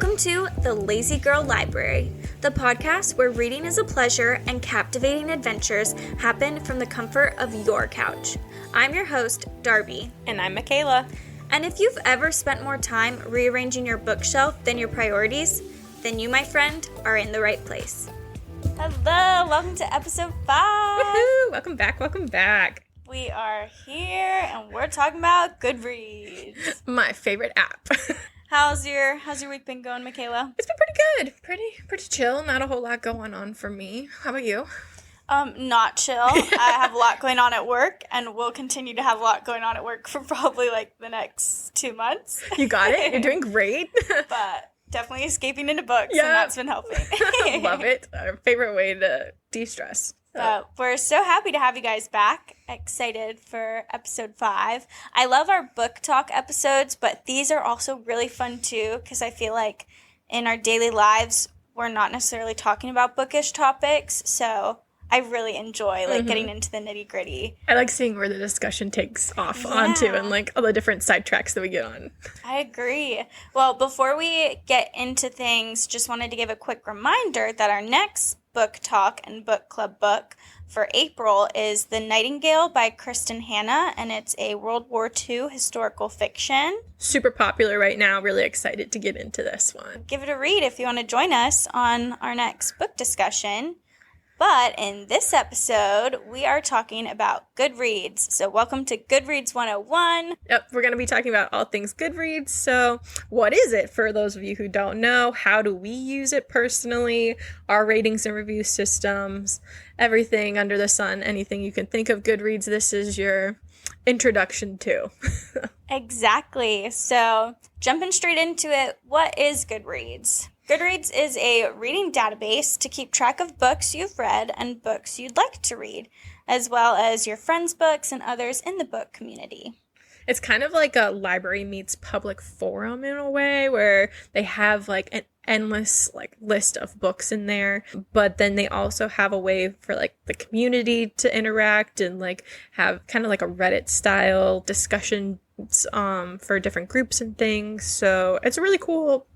Welcome to The Lazy Girl Library, the podcast where reading is a pleasure and captivating adventures happen from the comfort of your couch. I'm your host, Darby. And I'm Michaela. And if you've ever spent more time rearranging your bookshelf than your priorities, then you, my friend, are in the right place. Hello, welcome to episode 5. Woohoo! Welcome back. We are here and we're talking about Goodreads. My favorite app. How's your week been going, Michaela? It's been pretty good. Pretty chill. Not a whole lot going on for me. How about you? Not chill. I have a lot going on at work and will continue to have a lot going on at work for probably like the next 2 months. You got it. You're doing great. But definitely escaping into books, yeah. And that's been helping. Love it. Our favorite way to de-stress. We're so happy to have you guys back. Excited for episode 5. I love our book talk episodes, but these are also really fun too because I feel like in our daily lives, we're not necessarily talking about bookish topics, so I really enjoy getting into the nitty-gritty. I like seeing where the discussion takes off onto and like all the different sidetracks that we get on. I agree. Well, before we get into things, just wanted to give a quick reminder that our next book talk and book club book for April is The Nightingale by Kristen Hanna, and it's a World War II historical fiction. Super popular right now. Really excited to get into this one. Give it a read if you want to join us on our next book discussion. But in this episode, we are talking about Goodreads. So welcome to Goodreads 101. Yep, we're going to be talking about all things Goodreads. So what is it for those of you who don't know? How do we use it personally? Our ratings and review systems, everything under the sun, anything you can think of Goodreads. This is your introduction to. Exactly. So jumping straight into it, what is Goodreads? Goodreads is a reading database to keep track of books you've read and books you'd like to read, as well as your friends' books and others in the book community. It's kind of like a library meets public forum in a way, where they have like an endless like list of books in there, but then they also have a way for like the community to interact and like have kind of like a Reddit style discussions for different groups and things. So it's a really cool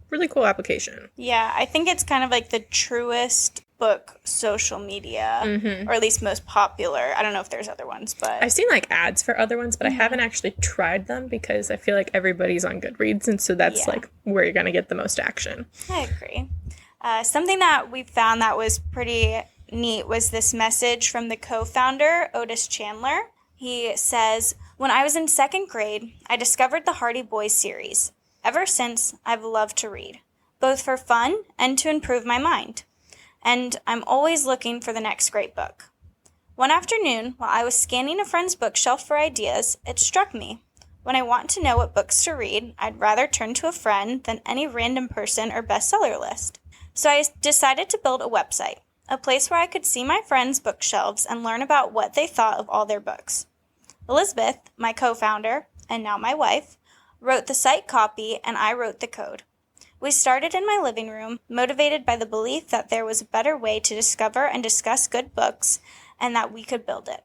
application. Yeah, I think it's kind of like the truest book social media, or at least most popular. I don't know if there's other ones, but I've seen like ads for other ones, but I haven't actually tried them because I feel like everybody's on Goodreads, and so that's like where you're going to get the most action. I agree. Something that we found that was pretty neat was this message from the co-founder, Otis Chandler. He says, "When I was in 2nd grade, I discovered the Hardy Boys series. Ever since, I've loved to read, both for fun and to improve my mind. And I'm always looking for the next great book. One afternoon, while I was scanning a friend's bookshelf for ideas, it struck me. When I want to know what books to read, I'd rather turn to a friend than any random person or bestseller list. So I decided to build a website, a place where I could see my friends' bookshelves and learn about what they thought of all their books. Elizabeth, my co-founder, and now my wife, wrote the site copy, and I wrote the code. We started in my living room, motivated by the belief that there was a better way to discover and discuss good books, and that we could build it.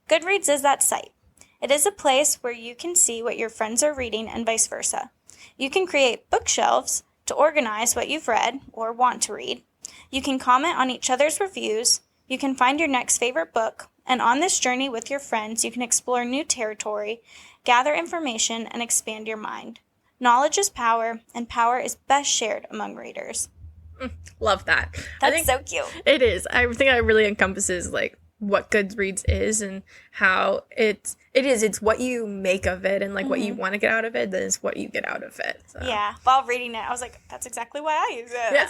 Goodreads is that site. It is a place where you can see what your friends are reading and vice versa. You can create bookshelves to organize what you've read or want to read. You can comment on each other's reviews. You can find your next favorite book, and on this journey with your friends, you can explore new territory, gather information, and expand your mind. Knowledge is power, and power is best shared among readers." Love that. That's so cute. It is. I think it really encompasses like what Goodreads is and how it's what you make of it and like what you want to get out of it, then it's what you get out of it. So. Yeah. While reading it, I was like, that's exactly why I use it. Yeah.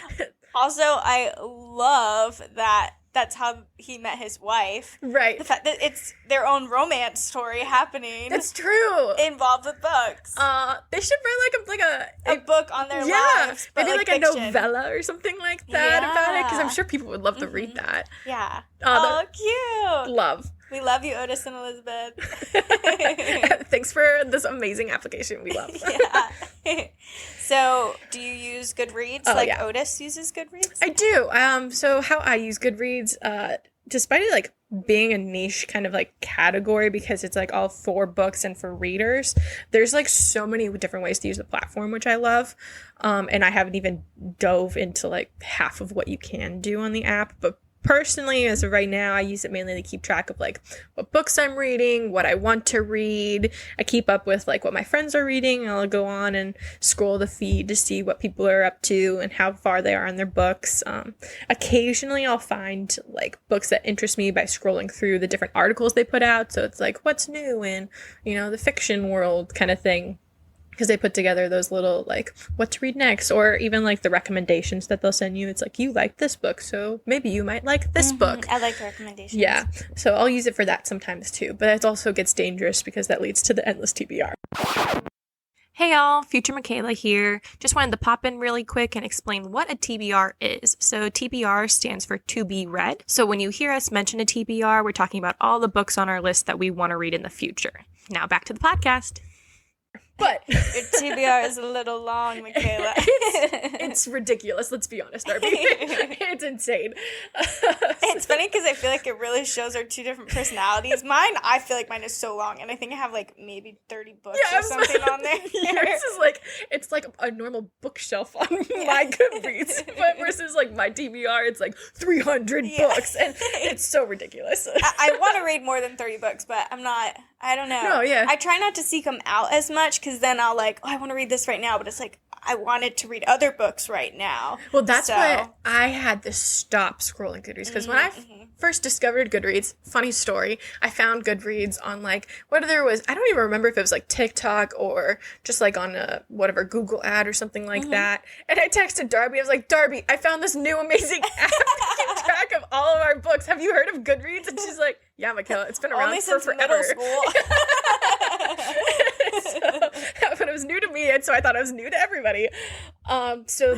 That's how Also, I love that that's how he met his wife. Right. The fact that it's their own romance story happening. That's true. Involved with books. They should write a book on their lives. Maybe like fiction. a novella or something like that about it, because I'm sure people would love to read that. Yeah. Cute. Love. We love you, Otis and Elizabeth. Thanks for this amazing application. We love. Yeah. So, do you use Goodreads Otis uses Goodreads? I do. So how I use Goodreads, despite it like being a niche kind of like category because it's like all for books and for readers, there's like so many different ways to use the platform, which I love. And I haven't even dove into like half of what you can do on the app, but personally, as of right now, I use it mainly to keep track of like what books I'm reading, what I want to read. I keep up with like what my friends are reading. I'll go on and scroll the feed to see what people are up to and how far they are in their books. Occasionally, I'll find like books that interest me by scrolling through the different articles they put out. So it's like what's new in, the fiction world kind of thing. Because they put together those little, like, what to read next, or even, like, the recommendations that they'll send you. It's like, you like this book, so maybe you might like this book. I like the recommendations. Yeah, so I'll use it for that sometimes, too. But it also gets dangerous because that leads to the endless TBR. Hey y'all, Future Michaela here. Just wanted to pop in really quick and explain what a TBR is. So TBR stands for to be read. So when you hear us mention a TBR, we're talking about all the books on our list that we want to read in the future. Now back to the podcast. But your TBR is a little long, Michaela. it's ridiculous. Let's be honest, Darby. It's insane. It's funny because I feel like it really shows our two different personalities. I feel like mine is so long, and I think I have like maybe 30 books or something on there. Yours is like, it's like a normal bookshelf on my Goodreads, but versus like my TBR, it's like 300 books, and it's so ridiculous. I want to read more than 30 books, but I don't know. No, yeah. I try not to seek them out as much because then I'll like, I want to read this right now, but it's like, I wanted to read other books right now. Well, that's why I had to stop scrolling Goodreads, because when I first discovered Goodreads, funny story, I found Goodreads on like, I don't even remember if it was like TikTok or just like on a whatever Google ad or something like that. And I texted Darby, I was like, Darby, I found this new amazing app to keep track of all of our books. Have you heard of Goodreads? And she's like, yeah, Michaela, it's been around only for since forever. Middle school. But it was new to me, and so I thought it was new to everybody. So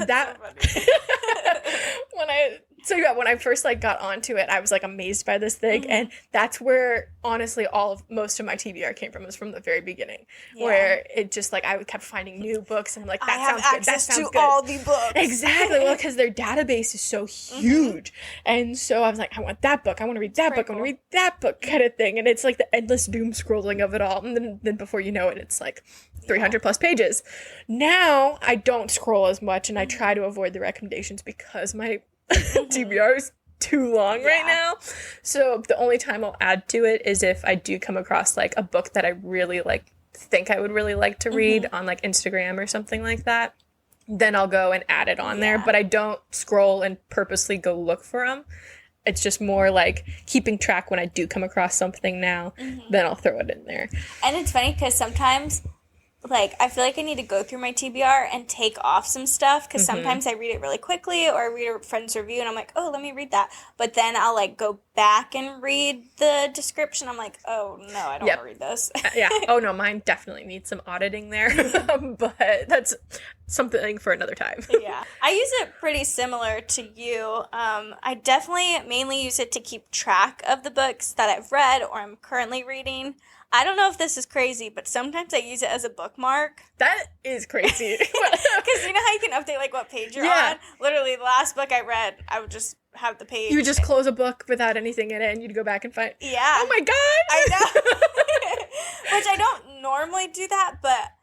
when I first like got onto it, I was like amazed by this thing, and that's where honestly most of my TBR came from. Was from the very beginning, where it just like I kept finding new books, and I'm like, that sounds good. That sounds good. All the books. Exactly. Well, because their database is so huge, and so I was like, I want that book. I want to read that book. I want to read that book, kind of thing. And it's like the endless doom scrolling of it all, and then before you know it, it's like 300 plus pages. Now I don't scroll as much, and I try to avoid the recommendations because my TBR is too long right now. So the only time I'll add to it is if I do come across like a book that I really like, think I would really like to read on like Instagram or something like that. Then I'll go and add it on there. But I don't scroll and purposely go look for them. It's just more like keeping track when I do come across something now, then I'll throw it in there. And it's funny because sometimes like, I feel like I need to go through my TBR and take off some stuff, because sometimes I read it really quickly, or I read a friend's review, and I'm like, oh, let me read that. But then I'll, like, go back and read the description. I'm like, oh, no, I don't want to read this. Oh, no, mine definitely needs some auditing there, but that's something for another time. I use it pretty similar to you. I definitely mainly use it to keep track of the books that I've read or I'm currently reading. I don't know if this is crazy, but sometimes I use it as a bookmark. That is crazy. Because you know how you can update, like, what page you're on? Literally, the last book I read, I would just have the page. You would just close a book without anything in it, and you'd go back and find... Yeah. Oh, my God! I know. Which I don't normally do that, but...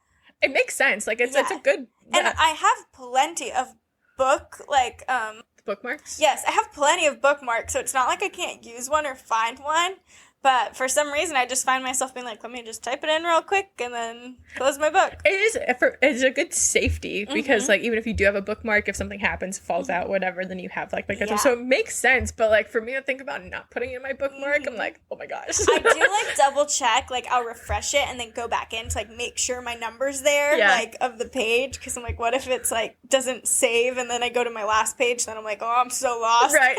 It makes sense. Like, it's a good... And I have plenty of bookmarks? Yes, I have plenty of bookmarks, so it's not like I can't use one or find one. But for some reason, I just find myself being like, let me just type it in real quick and then close my book. It's a good safety because, like, even if you do have a bookmark, if something happens, falls out, whatever, then you have, like, so it makes sense. But, like, for me to think about not putting in my bookmark, I'm like, oh, my gosh. I do, like, double check. Like, I'll refresh it and then go back in to, like, make sure my number's there, like, of the page. Because I'm like, what if it's, like, doesn't save and then I go to my last page, then I'm like, oh, I'm so lost. Right.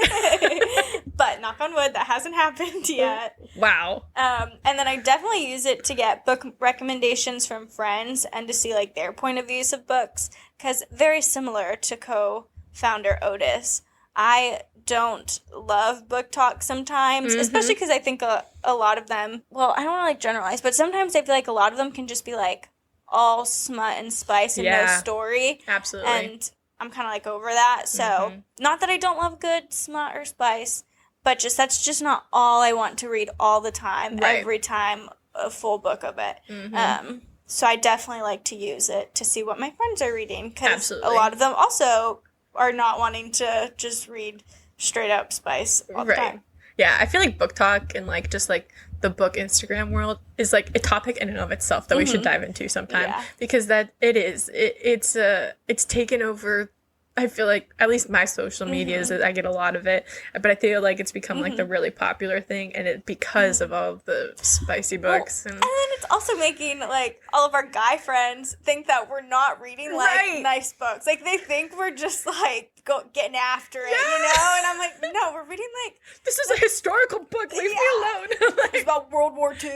But, knock on wood, that hasn't happened yet. Wow. And then I definitely use it to get book recommendations from friends and to see, like, their point of views of books, because very similar to co-founder Otis, I don't love book talk sometimes, especially because I think a lot of them, well, I don't want to, like, generalize, but sometimes I feel like a lot of them can just be, like, all smut and spice and no story. Absolutely. And I'm kind of, like, over that, so not that I don't love good smut or spice, but that's just not all I want to read all the time, Right. every time, a full book of it. Mm-hmm. So I definitely like to use it to see what my friends are reading, because a Absolutely. lot of them also are not wanting to just read straight up spice all the Right. time. Yeah, I feel like book talk and like just like the book Instagram world is like a topic in and of itself that we should dive into sometime, Yeah. because it's taken over. I feel like at least my social medias, I get a lot of it, but I feel like it's become like the really popular thing, and it because of all of the spicy books. And then it's also making like all of our guy friends think that we're not reading like Right. nice books. Like they think we're just like getting after it, you know? And I'm like, no, we're reading like This is a historical book. Leave me alone. it's Like, about World War II.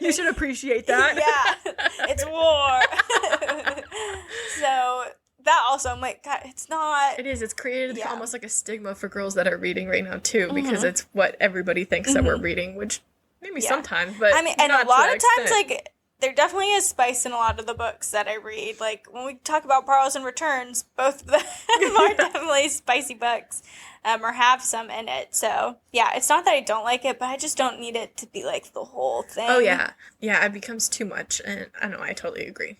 you should appreciate that. Yeah, it's war. So that also, I'm like, God, it's not. It is. It's created Yeah. almost like a stigma for girls that are reading right now too, because it's what everybody thinks that we're reading, which maybe sometimes, but I mean, and not a lot to of that times, extent. like, there definitely is spice in a lot of the books that I read. Like, when we talk about Borrows and Returns, both of them are definitely spicy books, or have some in it. So, yeah, it's not that I don't like it, but I just don't need it to be, like, the whole thing. Oh yeah, it becomes too much, and I know I totally agree.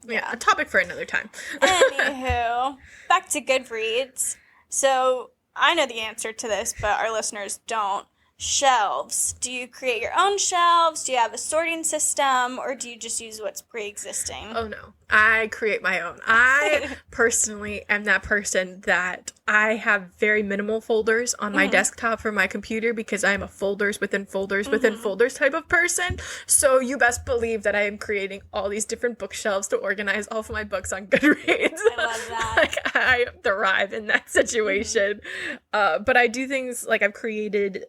Yeah, a topic for another time. Anywho, back to Goodreads. So, I know the answer to this, but our listeners don't. Shelves. Do you create your own shelves? Do you have a sorting system? Or do you just use what's pre-existing? Oh no, I create my own. I personally am that person that I have very minimal folders on my desktop for my computer, because I am a folders within folders within folders type of person. So you best believe that I am creating all these different bookshelves to organize all of my books on Goodreads. I love that. Like, I thrive in that situation. But I do things like I've created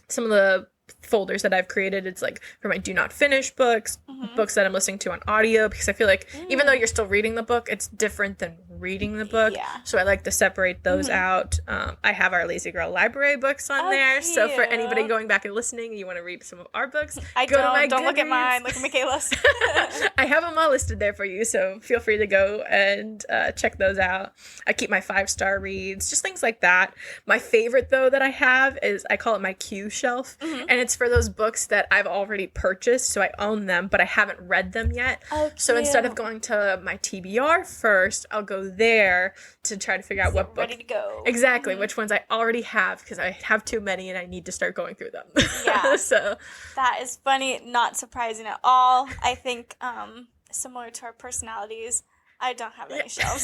some of the folders that I've created. It's like for my do not finish books, books that I'm listening to on audio, because I feel like even though you're still reading the book, it's different than reading the book. Yeah. So I like to separate those out. I have our Lazy Girl Library books on there. So for anybody cute. going back and listening, you want to read some of our books, I go to my don't look at Goodreads. mine. Look at Michaela's. I have them all listed there for you, so feel free to go and check those out. I keep my 5-star reads, just things like that. My favorite, though, that I have is I call it my Q shelf, and it's for those books that I've already purchased, so I own them, but I haven't read them yet. Oh, so instead of cute. going to my TBR first, I'll go there to try to figure out what book. Ready to go. Exactly, which ones I already have, because I have too many and I need to start going through them. Yeah. So That is funny, not surprising at all. I think similar to our personalities, I don't have any shelves.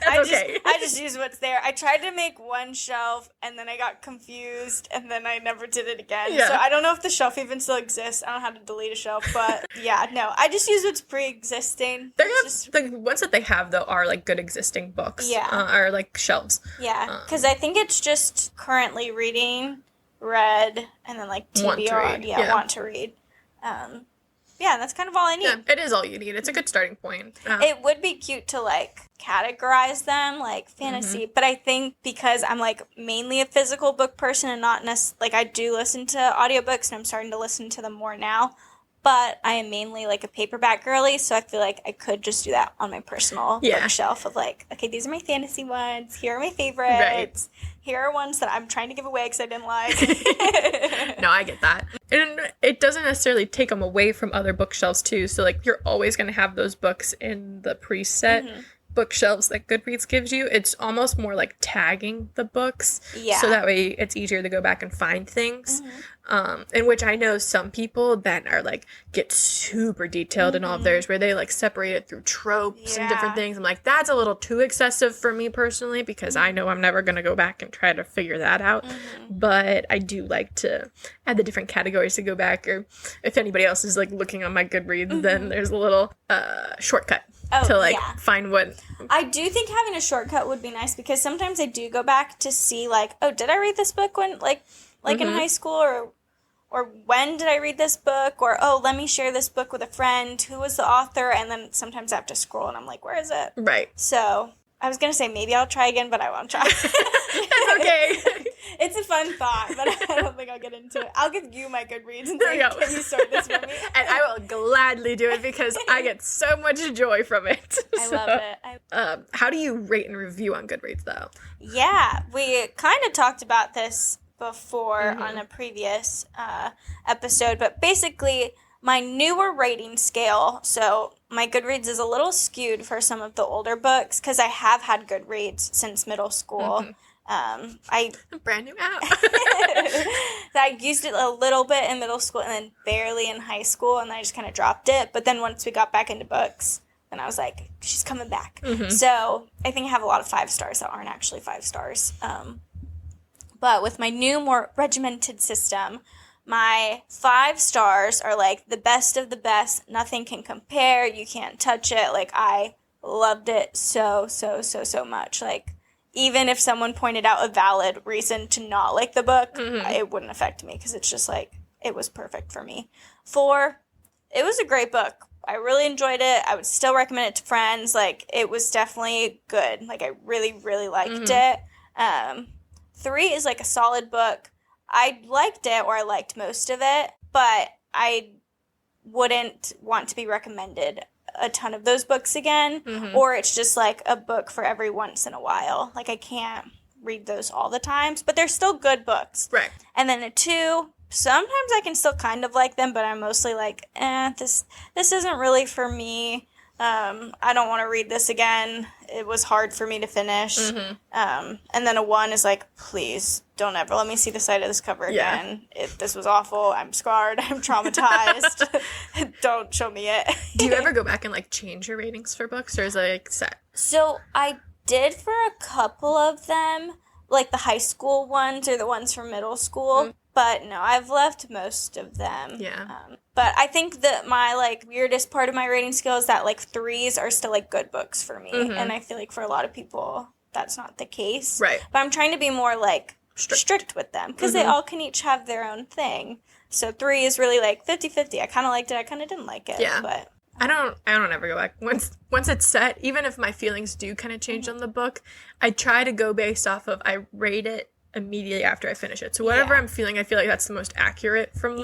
That's okay. I just use what's there. I tried to make one shelf, and then I got confused, and then I never did it again. Yeah. So I don't know if the shelf even still exists. I don't know how to delete a shelf, but yeah, no. I just use what's pre-existing. They're It's just, the ones that they have, though, are like good existing books. Yeah. Or like shelves. yeah, because I think it's just currently reading, read, and then like Want to TBR. read, Yeah, yeah. want to read. Yeah, that's kind of all I need. Yeah, it is all you need. It's a good starting point. It would be cute to like categorize them like fantasy, but I think because I'm like mainly a physical book person and not like I do listen to audiobooks and I'm starting to listen to them more now, but I am mainly like a paperback girly, so I feel like I could just do that on my personal bookshelf of like, okay, these are my fantasy ones, here are my favorites, here are ones that I'm trying to give away because I didn't like. No, I get that. And it doesn't necessarily take them away from other bookshelves, too. So, like, you're always going to have those books in the preset bookshelves that Goodreads gives you. It's almost more like tagging the books. Yeah. So that way it's easier to go back and find things. In which I know some people that are like, get super detailed in all of theirs, where they like separate it through tropes and different Yeah. things. I'm like, that's a little too excessive for me personally, because I know I'm never going to go back and try to figure that out. But I do like to add the different categories to go back, or if anybody else is like looking on my Goodreads, then there's a little shortcut to like find what. I do think having a shortcut would be nice, because sometimes I do go back to see like, oh, did I read this book when like in high school, or when did I read this book, or oh, let me share this book with a friend, who was the author, and then sometimes I have to scroll and I'm like, where is it? Right. So I was going to say maybe I'll try again, but I won't try. That's okay. It's a fun thought, but I don't think I'll get into it. I'll give you my Goodreads and say, There you go. can you start this for me? And I will gladly do it because I get so much joy from it. I love it. How do you rate and review on Goodreads, though? Yeah, we kind of talked about this before on a previous episode, but basically my newer rating scale, so my Goodreads is a little skewed for some of the older books because I have had Goodreads since middle school. I Brand new app. I used it a little bit in middle school and then barely in high school, and I just kind of dropped it. But then once we got back into books, then I was like, she's coming back. So I think I have a lot of 5 stars that aren't actually 5 stars. But with my new, more regimented system, my 5 stars are like the best of the best. Nothing can compare. You can't touch it. Like, I loved it so much. Like, even if someone pointed out a valid reason to not like the book, it wouldn't affect me because it's just like, it was perfect for me. 4, it was a great book. I really enjoyed it. I would still recommend it to friends. Like, it was definitely good. Like, I really liked it. 3 is like a solid book. I liked it, or I liked most of it, but I wouldn't want to be recommended a ton of those books again, or it's just like a book for every once in a while. Like, I can't read those all the times, but they're still good books. Right. And then a 2, sometimes I can still kind of like them, but I'm mostly like, this isn't really for me. I don't want to read this again. It was hard for me to finish. And then a 1 is like, please don't ever let me see the side of this cover again. This was awful. I'm scarred. I'm traumatized. Don't show me it. Do you ever go back and like change your ratings for books, or is it like set? So I did for a couple of them, like the high school ones or the ones from middle school. But no, I've left most of them. Yeah. But I think that my, like, weirdest part of my rating scale is that, like, 3s are still, like, good books for me. And I feel like for a lot of people, that's not the case. Right. But I'm trying to be more, like, strict with them. Because they all can each have their own thing. So 3 is really, like, 50-50. I kind of liked it. I kind of didn't like it. Yeah. But I don't ever go back. Once it's set, even if my feelings do kind of change on the book, I try to go based off of, I rate it immediately after I finish it. So whatever I'm feeling, I feel like that's the most accurate from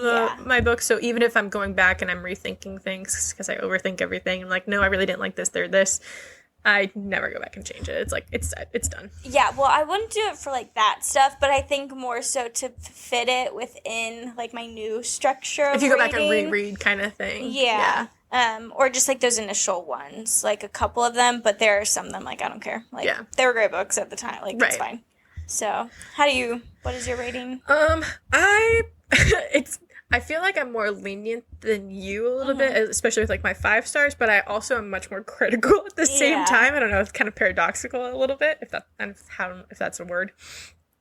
my book. So even if I'm going back and I'm rethinking things because I overthink everything, I'm like, no, I really didn't like this, this, I never go back and change it. It's like, it's set, it's done. Yeah, well, I wouldn't do it for, like, that stuff, but I think more so to fit it within, like, my new structure of if you go reading. back and reread kind of thing. Yeah. Or just, like, those initial ones, like, a couple of them, but there are some of them, like, I don't care. Like, they were great books at the time. Like, it's fine. So, what is your rating? I feel like I'm more lenient than you a little bit, especially with, like, my 5 stars, but I also am much more critical at the same time. I don't know, it's kind of paradoxical a little bit, if that's a word.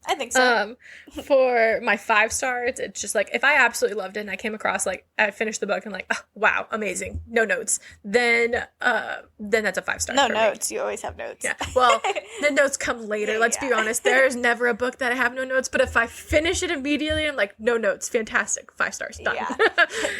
I think so. For my 5 stars, it's just like, if I absolutely loved it and I came across, like, I finished the book and like, oh, wow, amazing, no notes, then that's a 5 star. No notes. You always have notes. Yeah. Well, the notes come later. Let's be honest. There's never a book that I have no notes, but if I finish it immediately, I'm like, no notes, fantastic, 5 stars, done. Yeah.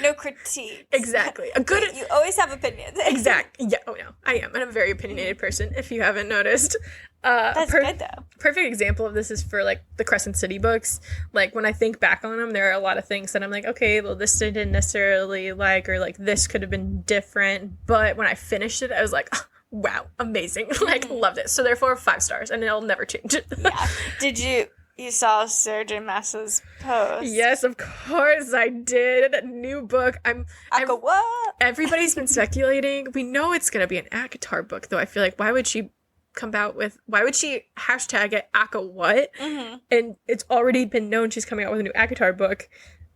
No critique. Exactly. A good. You always have opinions. Exactly. Yeah. Oh no, I am. I'm a very opinionated person. If you haven't noticed. That's good though. Perfect example of this is for like the Crescent City books. Like when I think back on them, there are a lot of things that I'm like, okay, well this I didn't necessarily like, or like this could have been different. But when I finished it, I was like, oh, wow, amazing, like loved it. So therefore 5 stars, and it'll never change. Yeah. Did you saw Sarah J. Maas's post? Yes, of course I did. New book. What? Everybody's been speculating. We know it's gonna be an ACOTAR book, though. I feel like why would she hashtag it ACA what? And it's already been known she's coming out with a new ACOTAR book.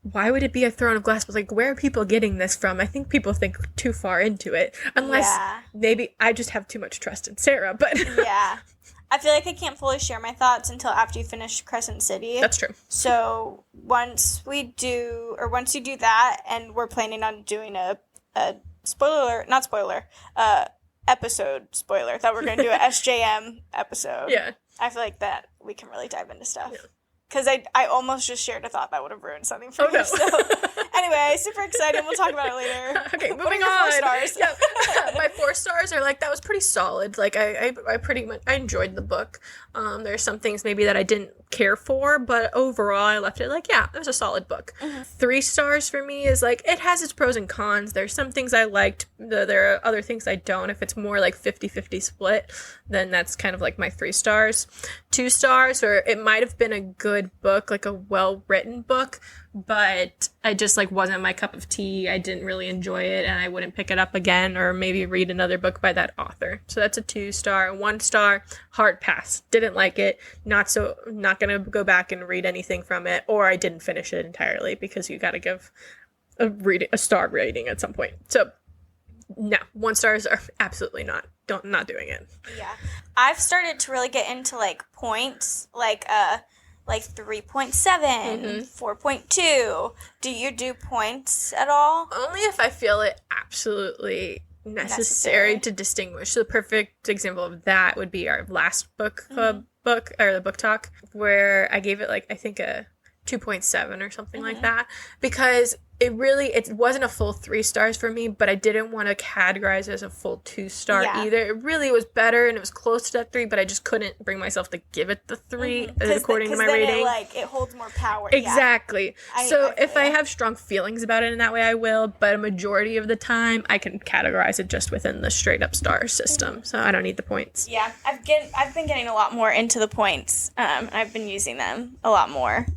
Why would it be a Throne of Glass? But like, where are people getting this from? I think people think too far into it. Unless maybe I just have too much trust in Sarah, but yeah. I feel like I can't fully share my thoughts until after you finish Crescent City. That's true. So once you do that, and we're planning on doing a episode spoiler, that we're going to do a SJM episode. Yeah. I feel like that we can really dive into stuff. Because I almost just shared a thought that would have ruined something for you. No. So Anyway, super excited. We'll talk about it later. Okay, What are moving your on. 4 stars? Yeah. My 4 stars are like, that was pretty solid. Like, I pretty much, I enjoyed the book. There's some things maybe that I didn't care for, but overall I left it like, yeah, it was a solid book. 3 stars for me is like, it has its pros and cons. There's some things I liked. There are other things I don't. If it's more like 50-50 split, then that's kind of like my 3 stars. 2 stars, or it might have been a good book, like a well-written book, but I just like wasn't my cup of tea. I didn't really enjoy it, and I wouldn't pick it up again or maybe read another book by that author. So that's a 2 star. 1 star, hard pass. Didn't like it. Not gonna go back and read anything from it, or I didn't finish it entirely, because you gotta give a star rating at some point. So no, 1 stars are absolutely not doing it. Yeah. I've started to really get into like points, like 3.7, 4.2. Do you do points at all? Only if I feel it absolutely necessary to distinguish. So the perfect example of that would be our last book club book, or the book talk, where I gave it like, I think a 2.7 or something like that, because it wasn't a full 3 stars for me, but I didn't want to categorize it as a full 2 star either. It really was better, and it was close to that 3, but I just couldn't bring myself to give it the 3 according to my rating. It holds more power. Exactly. Yeah. So if I have strong feelings about it in that way, I will, but a majority of the time I can categorize it just within the straight up star system. So I don't need the points. Yeah, I've been getting a lot more into the points. I've been using them a lot more.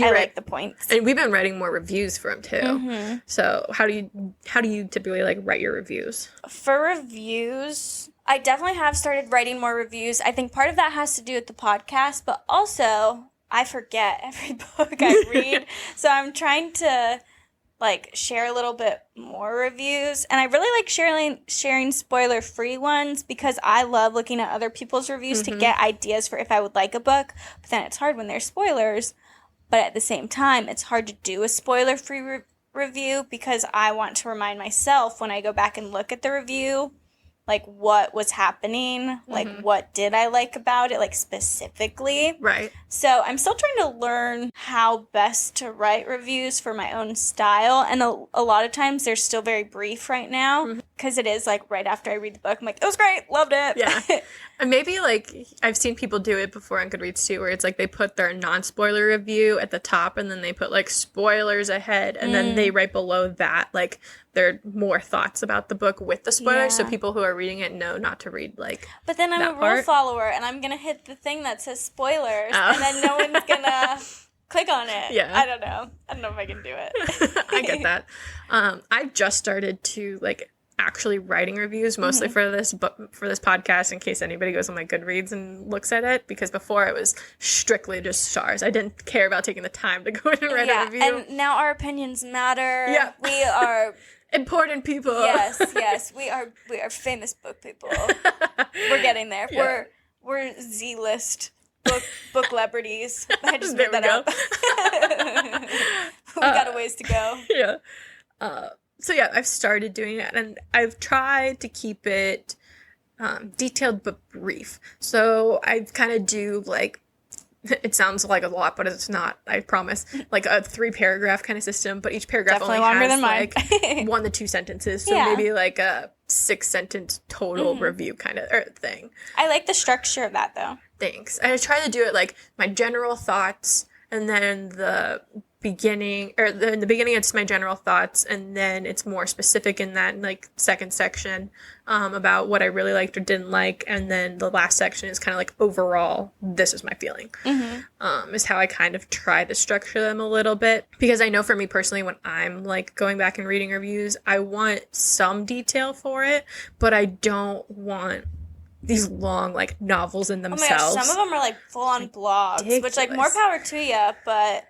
I like the points. And we've been writing more reviews for them too. So how do you typically like write your reviews? For reviews, I definitely have started writing more reviews. I think part of that has to do with the podcast, but also I forget every book I read. So I'm trying to like share a little bit more reviews, and I really like sharing spoiler-free ones, because I love looking at other people's reviews to get ideas for if I would like a book. But then it's hard when there's spoilers. But at the same time, it's hard to do a spoiler-free review, because I want to remind myself when I go back and look at the review, like, what was happening, like, what did I like about it, like, specifically. Right. So I'm still trying to learn how best to write reviews for my own style, and a lot of times they're still very brief right now, because it is, like, right after I read the book, I'm like, it was great, loved it. Yeah. And maybe, like, I've seen people do it before on Goodreads, too, where it's, like, they put their non-spoiler review at the top, and then they put, like, spoilers ahead, and then they write below that, like, their more thoughts about the book with the spoilers, so people who are reading it know not to read, like, But then I'm a rule follower, and I'm going to hit the thing that says spoilers, and then no one's going to click on it. Yeah. I don't know if I can do it. I get that. I've just started to, like, actually writing reviews, mostly for this podcast, in case anybody goes on my Goodreads and looks at it, because before it was strictly just stars. I didn't care about taking the time to go in and write a review. And now our opinions matter. Yeah. We are important people. Yes, we are famous book people. We're getting there. Yeah. We're Z-list book celebrities. I just There made that up. We got a ways to go. Yeah. So yeah, I've started doing that, and I've tried to keep it detailed but brief. So I kind of do, like, it sounds like a lot, but it's not, I promise, like a 3-paragraph kind of system, but each paragraph Definitely only longer has than mine. like 1 to 2 sentences. So Yeah. maybe like a 6-sentence total review kind of thing. I like the structure of that, though. Thanks. I try to do it like my general thoughts, and then the beginning, or in the beginning it's my general thoughts, and then it's more specific in that, like, second section about what I really liked or didn't like, and then the last section is kind of like overall, this is my feeling. Is how I kind of try to structure them a little bit, because I know for me personally, when I'm like going back and reading reviews, I want some detail for it, but I don't want these long, like, novels in themselves. Oh my gosh, some of them are like full-on blogs, which, like, more power to you, but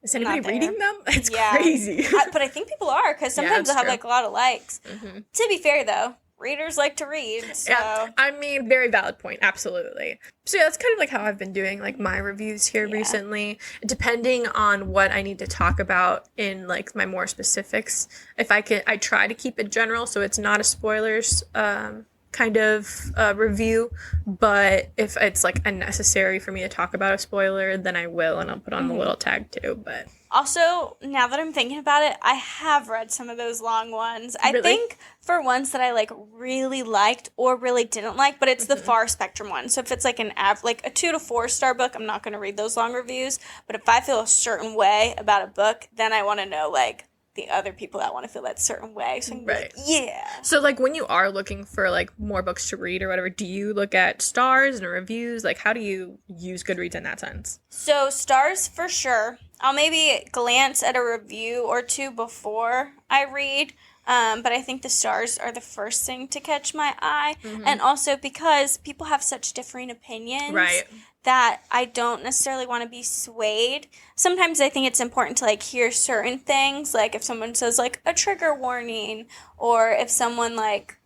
is anybody reading them? It's Yeah. crazy. But I think people are, because sometimes they'll have, like, a lot of likes. To be fair, though, readers like to read, so. Yeah, I mean, very valid point, absolutely. So yeah, that's kind of like how I've been doing, like, my reviews here recently, depending on what I need to talk about in, like, my more specifics. If I try to keep it general, so it's not a spoilers kind of review, but if it's like unnecessary for me to talk about a spoiler, then I will, and I'll put on the little tag too. But also, now that I'm thinking about it, I have read some of those long ones. I Really? think for ones that I like really liked or really didn't like, but it's the far spectrum one. So if it's like like a 2 to 4 star book, I'm not going to read those long reviews. But if I feel a certain way about a book, then I want to know like the other people that want to feel that certain way. So I can be like, yeah. So, like, when you are looking for, like, more books to read or whatever, do you look at stars and reviews? Like, how do you use Goodreads in that sense? So, stars for sure. I'll maybe glance at a review or two before I read, but I think the stars are the first thing to catch my eye. And also because people have such differing opinions. Right. That I don't necessarily want to be swayed. Sometimes I think it's important to, like, hear certain things, like if someone says, like, a trigger warning, or if someone, like,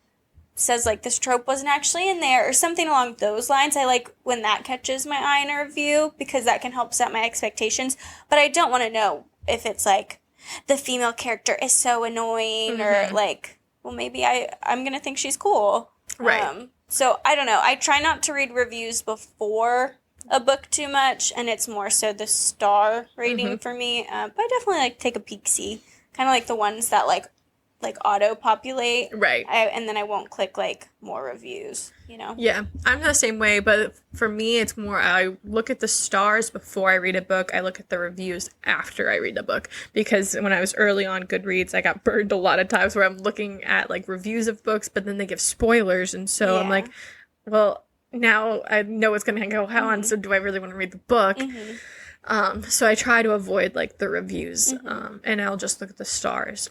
says, like, this trope wasn't actually in there, or something along those lines. I like when that catches my eye in a review, because that can help set my expectations. But I don't want to know if it's, like, the female character is so annoying, or, like, well, maybe I'm going to think she's cool. Right. So, I don't know. I try not to read reviews before a book too much, and it's more so the star rating for me. But I definitely like take a peek-see, kind of like the ones that like auto-populate. Right. And then I won't click like more reviews, you know? Yeah, I'm the same way, but for me, it's more I look at the stars before I read a book. I look at the reviews after I read the book, because when I was early on Goodreads, I got burned a lot of times where I'm looking at like reviews of books, but then they give spoilers, and so I'm like, well, now I know what's going to go on, so do I really want to read the book? So I try to avoid like the reviews, and I'll just look at the stars.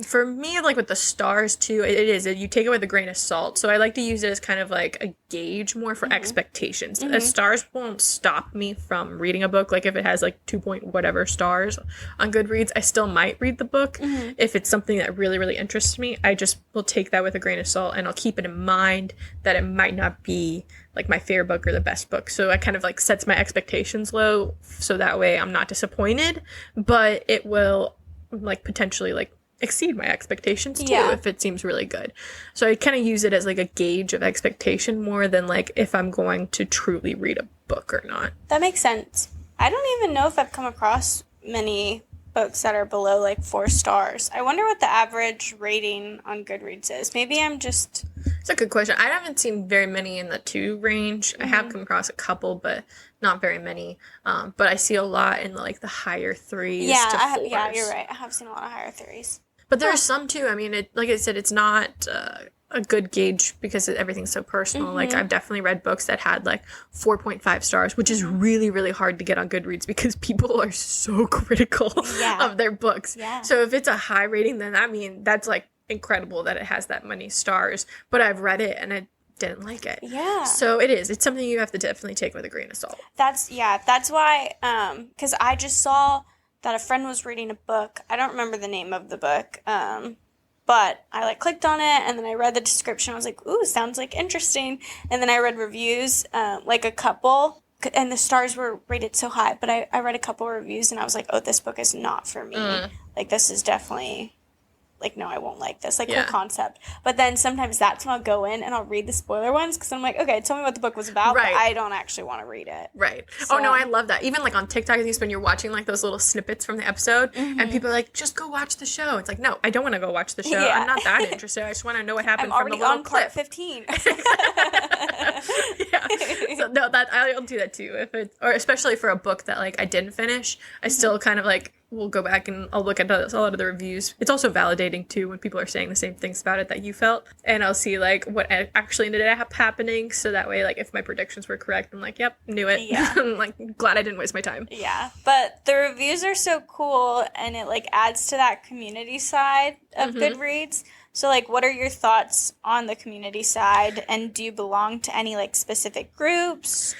For me, like with the stars too, you take it with a grain of salt. So I like to use it as kind of like a gauge more for expectations. The stars won't stop me from reading a book. Like if it has like 2 point whatever stars on Goodreads, I still might read the book. If it's something that really, really interests me, I just will take that with a grain of salt, and I'll keep it in mind that it might not be like my favorite book or the best book. So I kind of like sets my expectations low, so that way I'm not disappointed, but it will like potentially like exceed my expectations too if it seems really good. So I kind of use it as like a gauge of expectation more than like if I'm going to truly read a book or not. That makes sense. I don't even know if I've come across many books that are below like 4 stars. I wonder what the average rating on Goodreads is. Maybe I'm just... It's a good question. I haven't seen very many in the 2 range. I have come across a couple, but not very many. But I see a lot in like the higher 3s to 4s. Yeah, you're right. I have seen a lot of higher 3s. But there are some too. I mean, like I said, it's not a good gauge because everything's so personal. Like I've definitely read books that had like 4.5 stars, which is really, really hard to get on Goodreads because people are so critical of their books. Yeah. So if it's a high rating, then I mean, that's like incredible that it has that many stars. But I've read it and I didn't like it. Yeah. So it's something you have to definitely take with a grain of salt. That's why, because I just saw that a friend was reading a book. I don't remember the name of the book, but I like clicked on it, and then I read the description. I was like, ooh, sounds like interesting. And then I read reviews, like a couple, and the stars were rated so high, but I read a couple reviews, and I was like, oh, this book is not for me. Like, this is definitely... like, no, I won't like this, like, the concept. But then sometimes that's when I'll go in and I'll read the spoiler ones because I'm like, okay, tell me what the book was about, but I don't actually want to read it. Right. So, oh, no, I love that. Even, like, on TikTok, at least when you're watching, like, those little snippets from the episode, and people are like, just go watch the show. It's like, no, I don't want to go watch the show. Yeah. I'm not that interested. I just want to know what happened from the little I'm already on clip. part 15. Yeah. So, no, I'll do that, too. Or especially for a book that, like, I didn't finish, I still kind of, like, we'll go back and I'll look at a lot of the reviews. It's also validating, too, when people are saying the same things about it that you felt. And I'll see, like, what actually ended up happening. So that way, like, if my predictions were correct, I'm like, yep, knew it. Yeah. I'm, like, glad I didn't waste my time. Yeah. But the reviews are so cool, and it, like, adds to that community side of Goodreads. So, like, what are your thoughts on the community side, and do you belong to any, like, specific groups?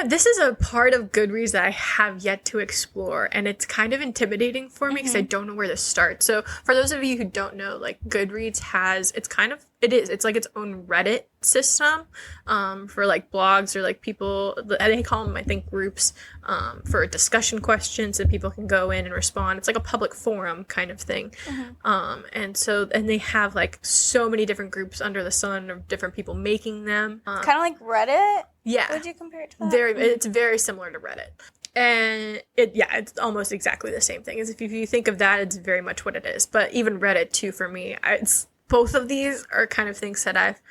This is a part of Goodreads that I have yet to explore, and it's kind of intimidating for me because I don't know where to start. So, for those of you who don't know, like, Goodreads it's kind of it is. It's like its own Reddit system for like blogs or like people. They call them, I think, groups for discussion questions that people can go in and respond. It's like a public forum kind of thing. And they have like so many different groups under the sun of different people making them. Kind of like Reddit? Yeah. Would you compare it to that? It's very similar to Reddit. And it's almost exactly the same thing. As if you think of that, it's very much what it is. But even Reddit too, for me, both of these are kind of things that I've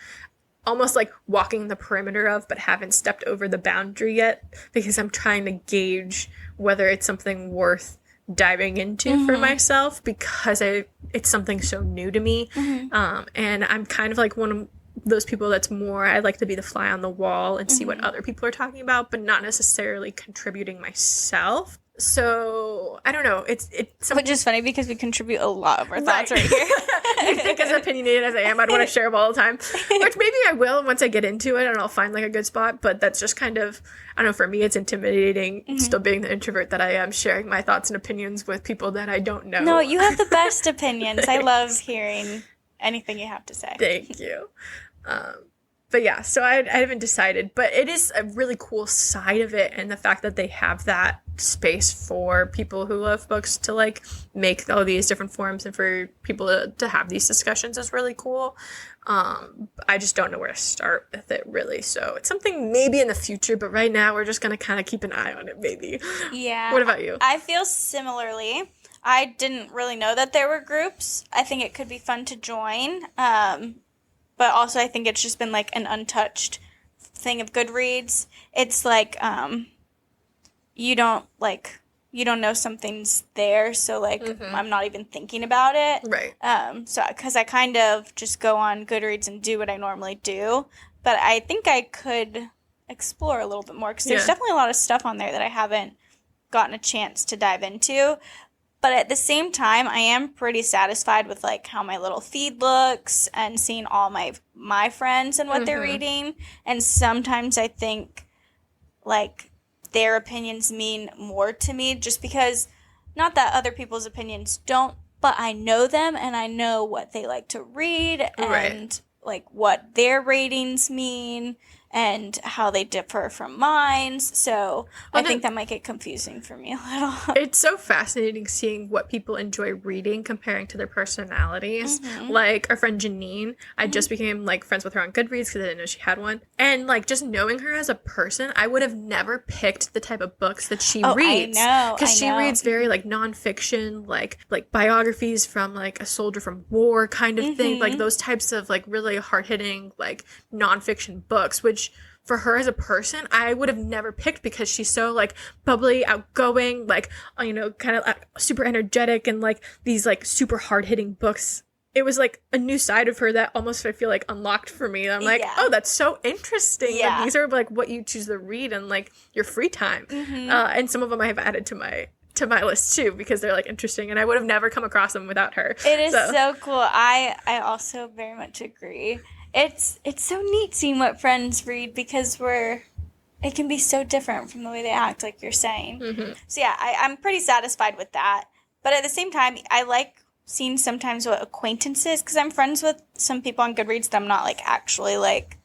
almost like walking the perimeter of, but haven't stepped over the boundary yet, because I'm trying to gauge whether it's something worth diving into for myself, because it's something so new to me. And I'm kind of like one of those people that's more, I like to be the fly on the wall and see what other people are talking about, but not necessarily contributing myself. So I don't know. It's which is funny because we contribute a lot of our thoughts right here. I think as opinionated as I am, I'd want to share them all the time, which maybe I will once I get into it and I'll find like a good spot. But that's just kind of, I don't know, for me, it's intimidating still being the introvert that I am, sharing my thoughts and opinions with people that I don't know. No, you have the best opinions. I love hearing anything you have to say. Thank you. But yeah, so I haven't decided, but it is a really cool side of it, and the fact that they have that space for people who love books to like make all these different forums and for people to have these discussions is really cool. I just don't know where to start with it really, so it's something maybe in the future, but right now we're just gonna kind of keep an eye on it maybe. Yeah. What about you? I feel similarly. I didn't really know that there were groups. I think it could be fun to join. But also I think it's just been like an untouched thing of Goodreads. It's like you don't know something's there, so like I'm not even thinking about it. Right. So because I kind of just go on Goodreads and do what I normally do, but I think I could explore a little bit more, because there's definitely a lot of stuff on there that I haven't gotten a chance to dive into. But at the same time, I am pretty satisfied with like how my little feed looks and seeing all my friends and what they're reading. And sometimes I think like their opinions mean more to me, just because, not that other people's opinions don't, but I know them and I know what they like to read and like what their ratings mean and how they differ from mine. So I think that might get confusing for me a little. It's so fascinating seeing what people enjoy reading comparing to their personalities. Like our friend Janine, I just became like friends with her on Goodreads because I didn't know she had one. And like just knowing her as a person, I would have never picked the type of books that she reads. I know. Because she reads very like nonfiction, like biographies from like a soldier from war kind of thing. Like those types of like really hard-hitting like nonfiction books, which for her as a person, I would have never picked, because she's so like bubbly, outgoing, like, you know, kind of super energetic, and like these like super hard hitting books. It was like a new side of her that almost I feel like unlocked for me. I'm like, oh, that's so interesting. Yeah. Like, these are like what you choose to read in like your free time. And some of them I have added to my list too, because they're like interesting, and I would have never come across them without her. It is so cool. I also very much agree. It's so neat seeing what friends read, because it can be so different from the way they act, like you're saying. So yeah, I'm pretty satisfied with that. But at the same time, I like seeing sometimes what acquaintances, because I'm friends with some people on Goodreads that I'm not like actually like,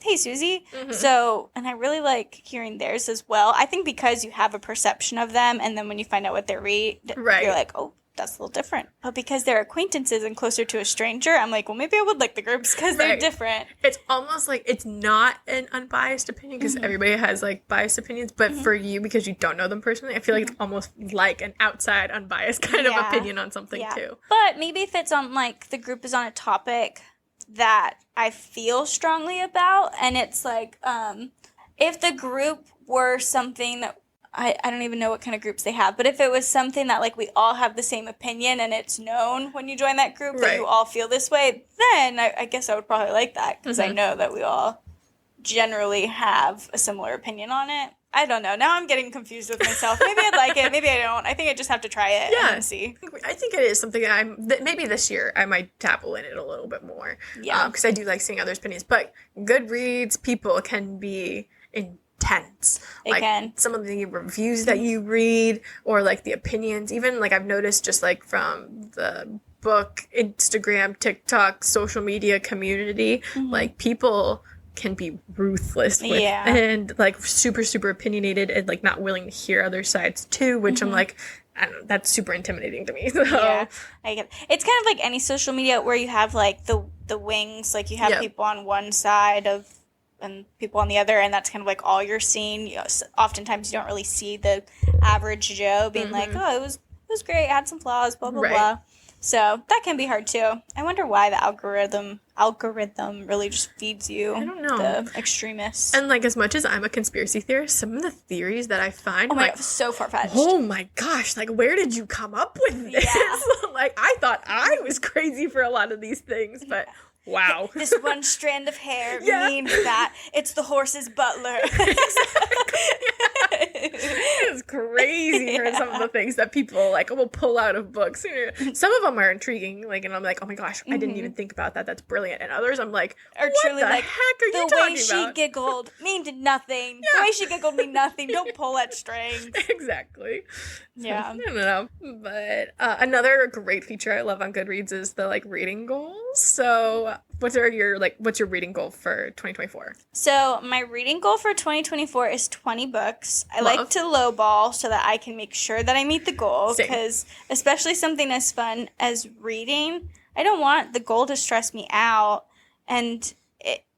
hey Susie. So, and I really like hearing theirs as well. I think because you have a perception of them, and then when you find out what they read, you're like, oh, that's a little different. But because they're acquaintances and closer to a stranger, I'm like, well, maybe I would like the groups because they're different. It's almost like it's not an unbiased opinion, because everybody has like biased opinions, but for you, because you don't know them personally, I feel like it's almost like an outside unbiased kind of opinion on something too. But maybe if it's on like the group is on a topic that I feel strongly about, and it's like if the group were something that I don't even know what kind of groups they have, but if it was something that like we all have the same opinion and it's known when you join that group that you all feel this way, then I guess I would probably like that, because I know that we all generally have a similar opinion on it. I don't know. Now I'm getting confused with myself. Maybe I'd like it. Maybe I don't. I think I just have to try it and see. I think it is something that maybe this year I might dabble in it a little bit more. Yeah. Because I do like seeing others' opinions. But Goodreads people can be intense. They can. Some of the reviews that you read, or like the opinions, even like I've noticed just like from the book, Instagram, TikTok, social media community, like people can be ruthless with and like super, super opinionated and like not willing to hear other sides too, which I'm like, I don't know, that's super intimidating to me. So. Yeah, I get it. It's kind of like any social media where you have like the wings, like you have people on one side of and people on the other, and that's kind of like all you're seeing. You know, oftentimes you don't really see the average Joe being like, oh, it was great, it had some flaws, blah blah blah. So that can be hard too. I wonder why the algorithm really just feeds you, I don't know, the extremists. And like, as much as I'm a conspiracy theorist, some of the theories that I find, oh my God, so far-fetched. Oh my gosh, like where did you come up with this? Yeah. Like I thought I was crazy for a lot of these things, but wow. This one strand of hair means that it's the horse's butler. It's crazy for some of the things that people like will pull out of books. Some of them are intriguing, like, and I'm like, oh my gosh, I didn't even think about that. That's brilliant. And others, I'm like, what truly, the heck are you talking about? The way she giggled means nothing. The way she giggled means nothing. Don't pull at strings. Exactly. Yeah. I don't know. But another great feature I love on Goodreads is the like reading goals. So what's your reading goal for 2024? So my reading goal for 2024 is 20 books. I like to lowball so that I can make sure that I meet the goal, because especially something as fun as reading, I don't want the goal to stress me out, and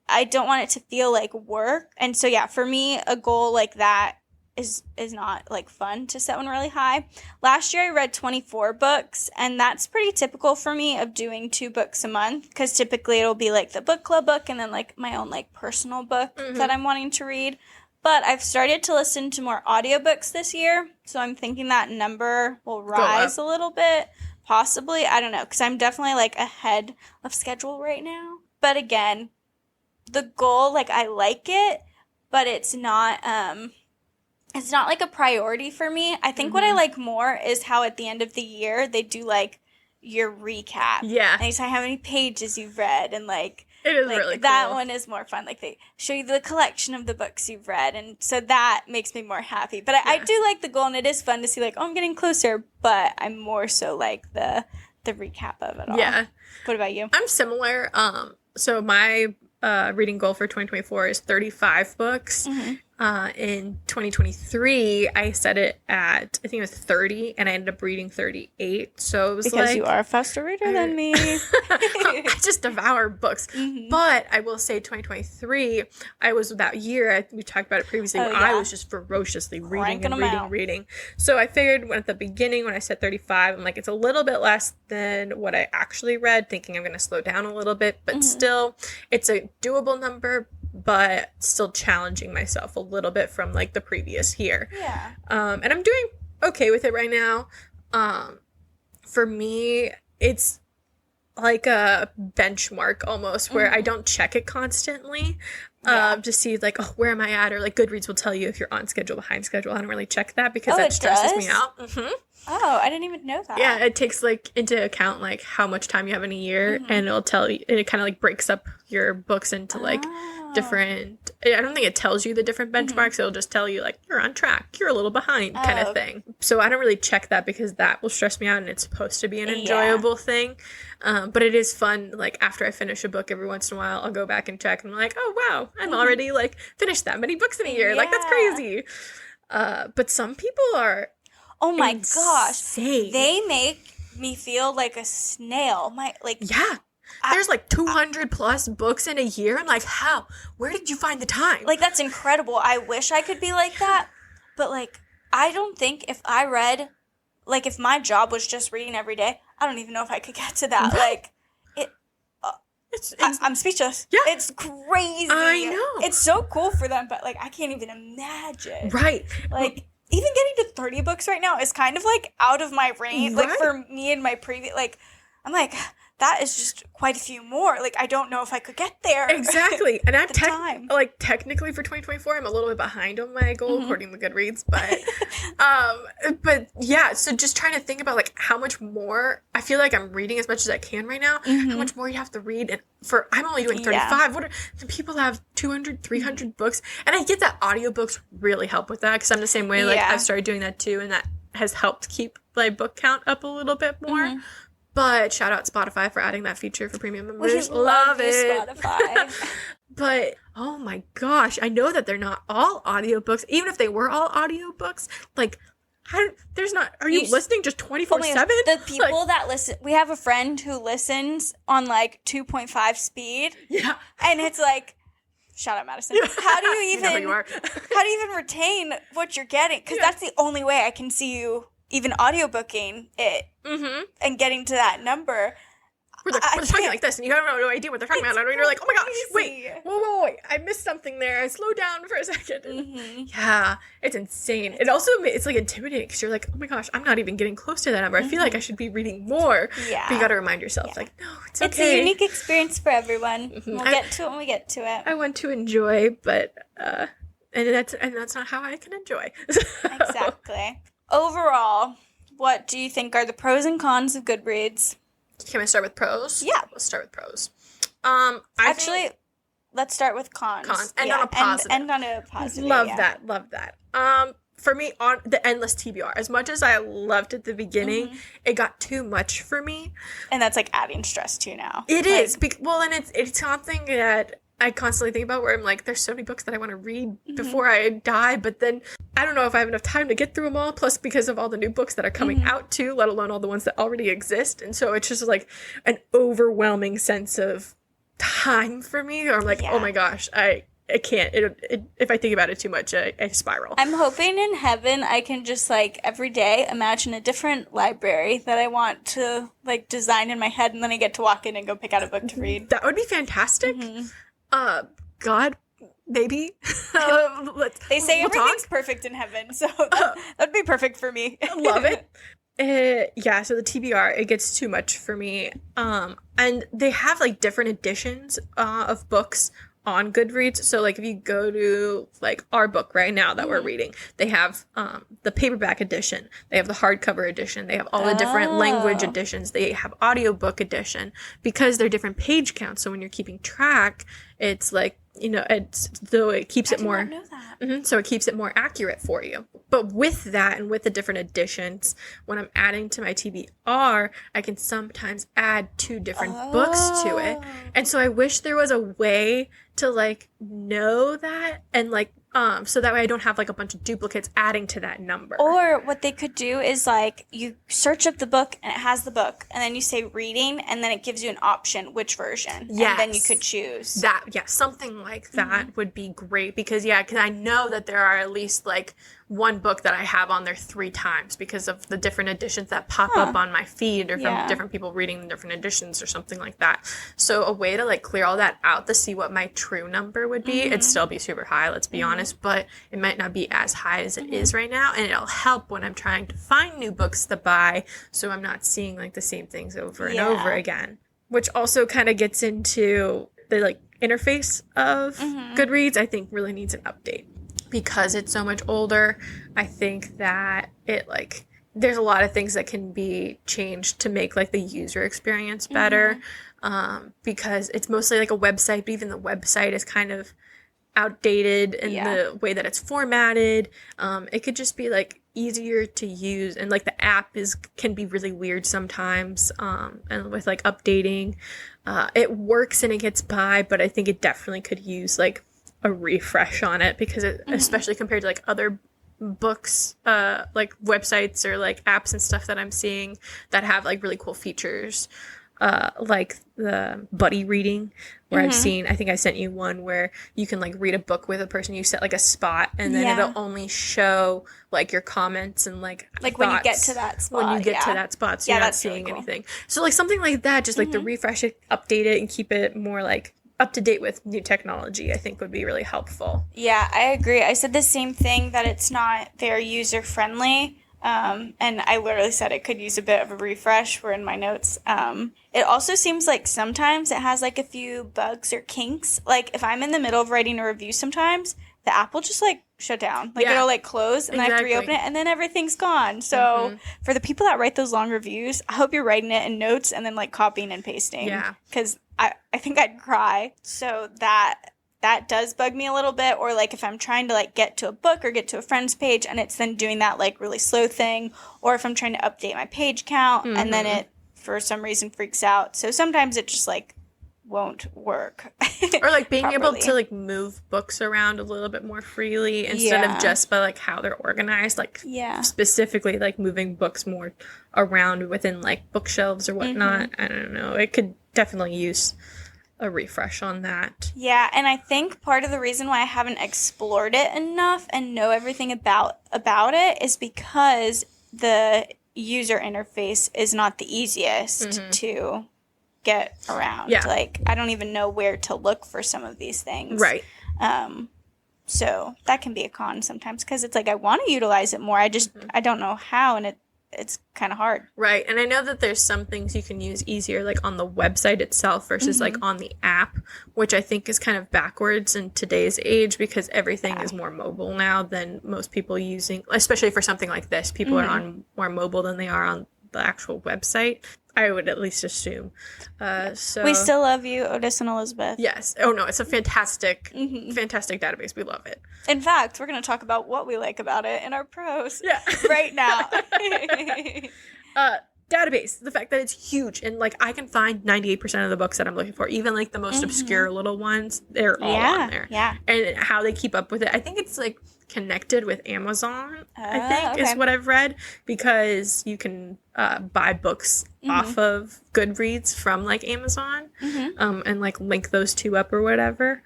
I don't want it to feel like work. And so yeah, for me, a goal like that is not like fun to set one really high. Last year I read 24 books, and that's pretty typical for me of doing 2 books a month, because typically it'll be like the book club book and then like my own like personal book that I'm wanting to read. But I've started to listen to more audiobooks this year, so I'm thinking that number will rise a little bit, possibly. I don't know, because I'm definitely like ahead of schedule right now. But again, the goal, like, I like it, but it's not like a priority for me. I think what I like more is how at the end of the year they do like your recap. Yeah. And they say how many pages you've read, and like it is like, really cool. That one is more fun. Like they show you the collection of the books you've read, and so that makes me more happy. But I do like the goal, and it is fun to see like, oh, I'm getting closer, but I'm more so like the recap of it all. Yeah. What about you? I'm similar. So my reading goal for 2024 is 35 books. In 2023, I set it at, I think it was 30, and I ended up reading 38. So it was because you are a faster reader than me. I just devour books. But I will say 2023, I was that year, we talked about it previously, where I was just ferociously reading. So I figured at the beginning, when I said 35, I'm like, it's a little bit less than what I actually read, thinking I'm going to slow down a little bit. But still, it's a doable number, but still challenging myself a little bit from like the previous year. Yeah. And I'm doing okay with it right now. For me, it's like a benchmark almost, where I don't check it constantly. To see like, oh, where am I at? Or like Goodreads will tell you if you're on schedule, behind schedule. I don't really check that because that stresses me out. Oh, I didn't even know that. Yeah, it takes like into account like how much time you have in a year, and it'll tell you, and it kind of like breaks up your books into like different, I don't think it tells you the different benchmarks. It'll just tell you like, you're on track, you're a little behind kind of thing. So I don't really check that because that will stress me out, and it's supposed to be an enjoyable thing. But it is fun. Like after I finish a book, every once in a while, I'll go back and check, and I'm like, oh wow, I'm already like finished that many books in a year. Like that's crazy. But some people are, oh my gosh, they make me feel like a snail. There's like 200 plus books in a year. I'm like, how? Where did you find the time? Like, that's incredible. I wish I could be like that. But, like, I don't think if I read, like, if my job was just reading every day, I don't even know if I could get to that. Like, I'm speechless. Yeah. It's crazy. I know. It's so cool for them, but, like, I can't even imagine. Right. Like, even getting to 30 books right now is kind of, like, out of my range. Right. Like, for me and my previous, like, I'm like, that is just quite a few more. Like, I don't know if I could get there. Exactly. And I'm technically for 2024, I'm a little bit behind on my goal, according to Goodreads. But yeah, so just trying to think about like how much more, I feel like I'm reading as much as I can right now. How much more you have to read. And I'm only doing 35. What are people have 200, 300 books? And I get that audiobooks really help with that, because I'm the same way. Like I've started doing that too. And that has helped keep my book count up a little bit more. But shout out Spotify for adding that feature for premium members. We love you, it. Spotify. But, oh my gosh, I know that they're not all audiobooks. Even if they were all audiobooks, like, are you listening just 24/7? The people that listen, we have a friend who listens on like 2.5 speed. Yeah. And it's like, shout out Madison. How do you even, you know who you are. how do you even retain what you're getting? Because that's the only way I can see you even audiobooking it and getting to that number. Where they're talking like this, and you have no idea what they're talking about. And you're like, oh my gosh, wait, whoa, I missed something there. I slowed down for a second. Yeah, it's insane. It's like intimidating because you're like, oh my gosh, I'm not even getting close to that number. I feel like I should be reading more. Yeah. But you got to remind yourself, like, no, it's okay. It's a unique experience for everyone. We'll get to it when we get to it. I want to enjoy, but and that's not how I can enjoy. Exactly. Overall, what do you think are the pros and cons of Goodreads? Can I start with pros? Yeah. Let's start with pros. Let's start with cons. End on a positive. End on a positive. Love that. For me, on the endless TBR, as much as I loved at the beginning, it got too much for me. And that's like adding stress too now. It is. Well, and it's something that I constantly think about where I'm like, there's so many books that I want to read before I die, but then I don't know if I have enough time to get through them all, plus because of all the new books that are coming out too, let alone all the ones that already exist. And so it's just like an overwhelming sense of time for me. Or I'm like, oh my gosh, I can't. If I think about it too much, I spiral. I'm hoping in heaven I can just like every day imagine a different library that I want to like design in my head, and then I get to walk in and go pick out a book to read. That would be fantastic. God, maybe. They say everything's perfect in heaven, so that'd be perfect for me. Love it. Yeah, so the TBR, it gets too much for me. And they have like different editions of books on Goodreads. So like if you go to like our book right now that we're reading, they have the paperback edition, they have the hardcover edition, they have all the different language editions, they have audiobook edition, because they're different page counts. So when you're keeping track, it's like, it keeps it more. I did not know that. So it keeps it more accurate for you. But with that and with the different editions, when I'm adding to my TBR, I can sometimes add 2 different books to it. And so I wish there was a way to like know that and like so that way I don't have like a bunch of duplicates adding to that number. Or what they could do is like you search up the book and it has the book, and then you say reading, and then it gives you an option which version. Yes. And then you could choose. That, something like that would be great, because I know that there are at least like one book that I have on there 3 times because of the different editions that pop up on my feed, or from different people reading the different editions or something like that. So a way to like clear all that out to see what my true number would be. It'd still be super high, let's be honest, but it might not be as high as it is right now. And it'll help when I'm trying to find new books to buy, so I'm not seeing like the same things over and over again. Which also kind of gets into the like interface of Goodreads. I think really needs an update. Because it's so much older, I think that it like there's a lot of things that can be changed to make like the user experience better. Because it's mostly like a website, but even the website is kind of outdated in the way that it's formatted. It could just be like easier to use, and like the app can be really weird sometimes. And with like updating, it works and it gets by, but I think it definitely could use like a refresh on it, because it, especially compared to like other books, like websites or like apps and stuff that I'm seeing that have like really cool features, like the buddy reading, where I think I sent you one where you can like read a book with a person, you set like a spot, and then it'll only show like your comments and like when you get to that spot, so you're not seeing anything. So like something like that, just like to refresh it, update it, and keep it more like up to date with new technology, I think would be really helpful. Yeah, I agree. I said the same thing, that it's not very user friendly. And I literally said it could use a bit of a refresh, were in my notes. It also seems like sometimes it has like a few bugs or kinks. Like if I'm in the middle of writing a review sometimes, the app will just like shut down. Like it'll like close, and I have to reopen it, and then everything's gone. So for the people that write those long reviews, I hope you're writing it in notes and then like copying and pasting. Yeah. Because I think I'd cry. So that does bug me a little bit. Or like if I'm trying to like get to a book or get to a friend's page, and it's then doing that like really slow thing. Or if I'm trying to update my page count and then it for some reason freaks out. So sometimes it just like won't work. Or like being able properly. to like move books around a little bit more freely instead of just by like how they're organized, like specifically like moving books more around within like bookshelves or whatnot. I don't know. It could definitely use a refresh on that. Yeah, and I think part of the reason why I haven't explored it enough and know everything about it is because the user interface is not the easiest to get around. Yeah. Like, I don't even know where to look for some of these things. Right. So that can be a con sometimes because it's like I want to utilize it more. I just I don't know how, and it's kind of hard. Right. And I know that there's some things you can use easier, like on the website itself versus like on the app, which I think is kind of backwards in today's age because everything is more mobile now than most people using, especially for something like this. People are on more mobile than they are on the actual website. I would at least assume. So We still love you, Otis and Elizabeth. yes. Oh no, it's a fantastic database. We love it. In fact, we're going to talk about what we like about it in our pros right now. Database, the fact that it's huge and like I can find 98% of the books that I'm looking for, even like the most obscure little ones, they're all on there. Yeah. And how they keep up with it, I think it's like connected with Amazon, I think is what I've read, because you can buy books off of Goodreads from like Amazon and like link those two up or whatever.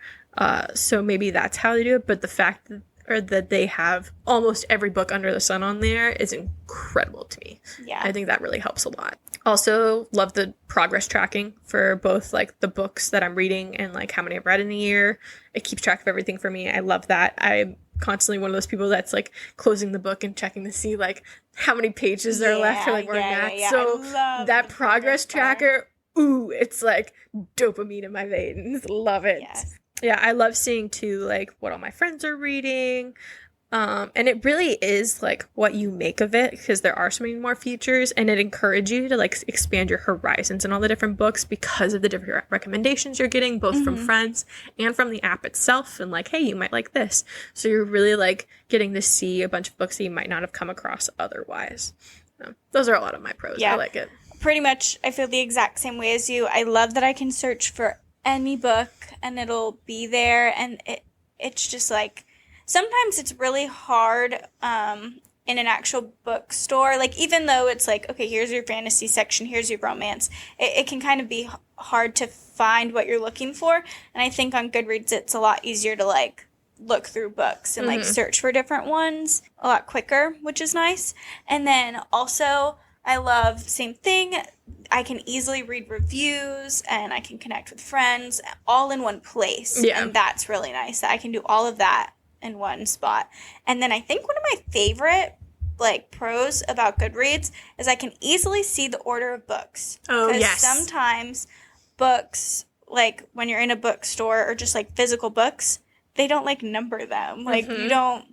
So maybe that's how they do it. But the fact that they have almost every book under the sun on there is incredible to me. Yeah. I think that really helps a lot. Also, love the progress tracking for both like the books that I'm reading and like how many I've read in a year. It keeps track of everything for me. I love that. I'm constantly one of those people that's like closing the book and checking to see like how many pages are left or like where I'm at. So that progress tracker, it's like dopamine in my veins. Love it. Yes. Yeah, I love seeing too like what all my friends are reading. And it really is like what you make of it, because there are so many more features, and it encourages you to like expand your horizons in all the different books because of the different recommendations you're getting, both from friends and from the app itself. And like, hey, you might like this. So you're really like getting to see a bunch of books that you might not have come across otherwise. So those are a lot of my pros. Yeah. I like it. Pretty much, I feel the exact same way as you. I love that I can search for any book and it'll be there, and it's just like sometimes it's really hard in an actual bookstore, like even though it's like, okay, here's your fantasy section, here's your romance, it can kind of be hard to find what you're looking for. And I think on Goodreads it's a lot easier to like look through books and like search for different ones a lot quicker, which is nice. And then also I love, same thing, I can easily read reviews and I can connect with friends all in one place. Yeah. And that's really nice that I can do all of that in one spot. And then I think one of my favorite like pros about Goodreads is I can easily see the order of books. Oh, yes. Sometimes books, like when you're in a bookstore or just like physical books, they don't like number them. Like you don't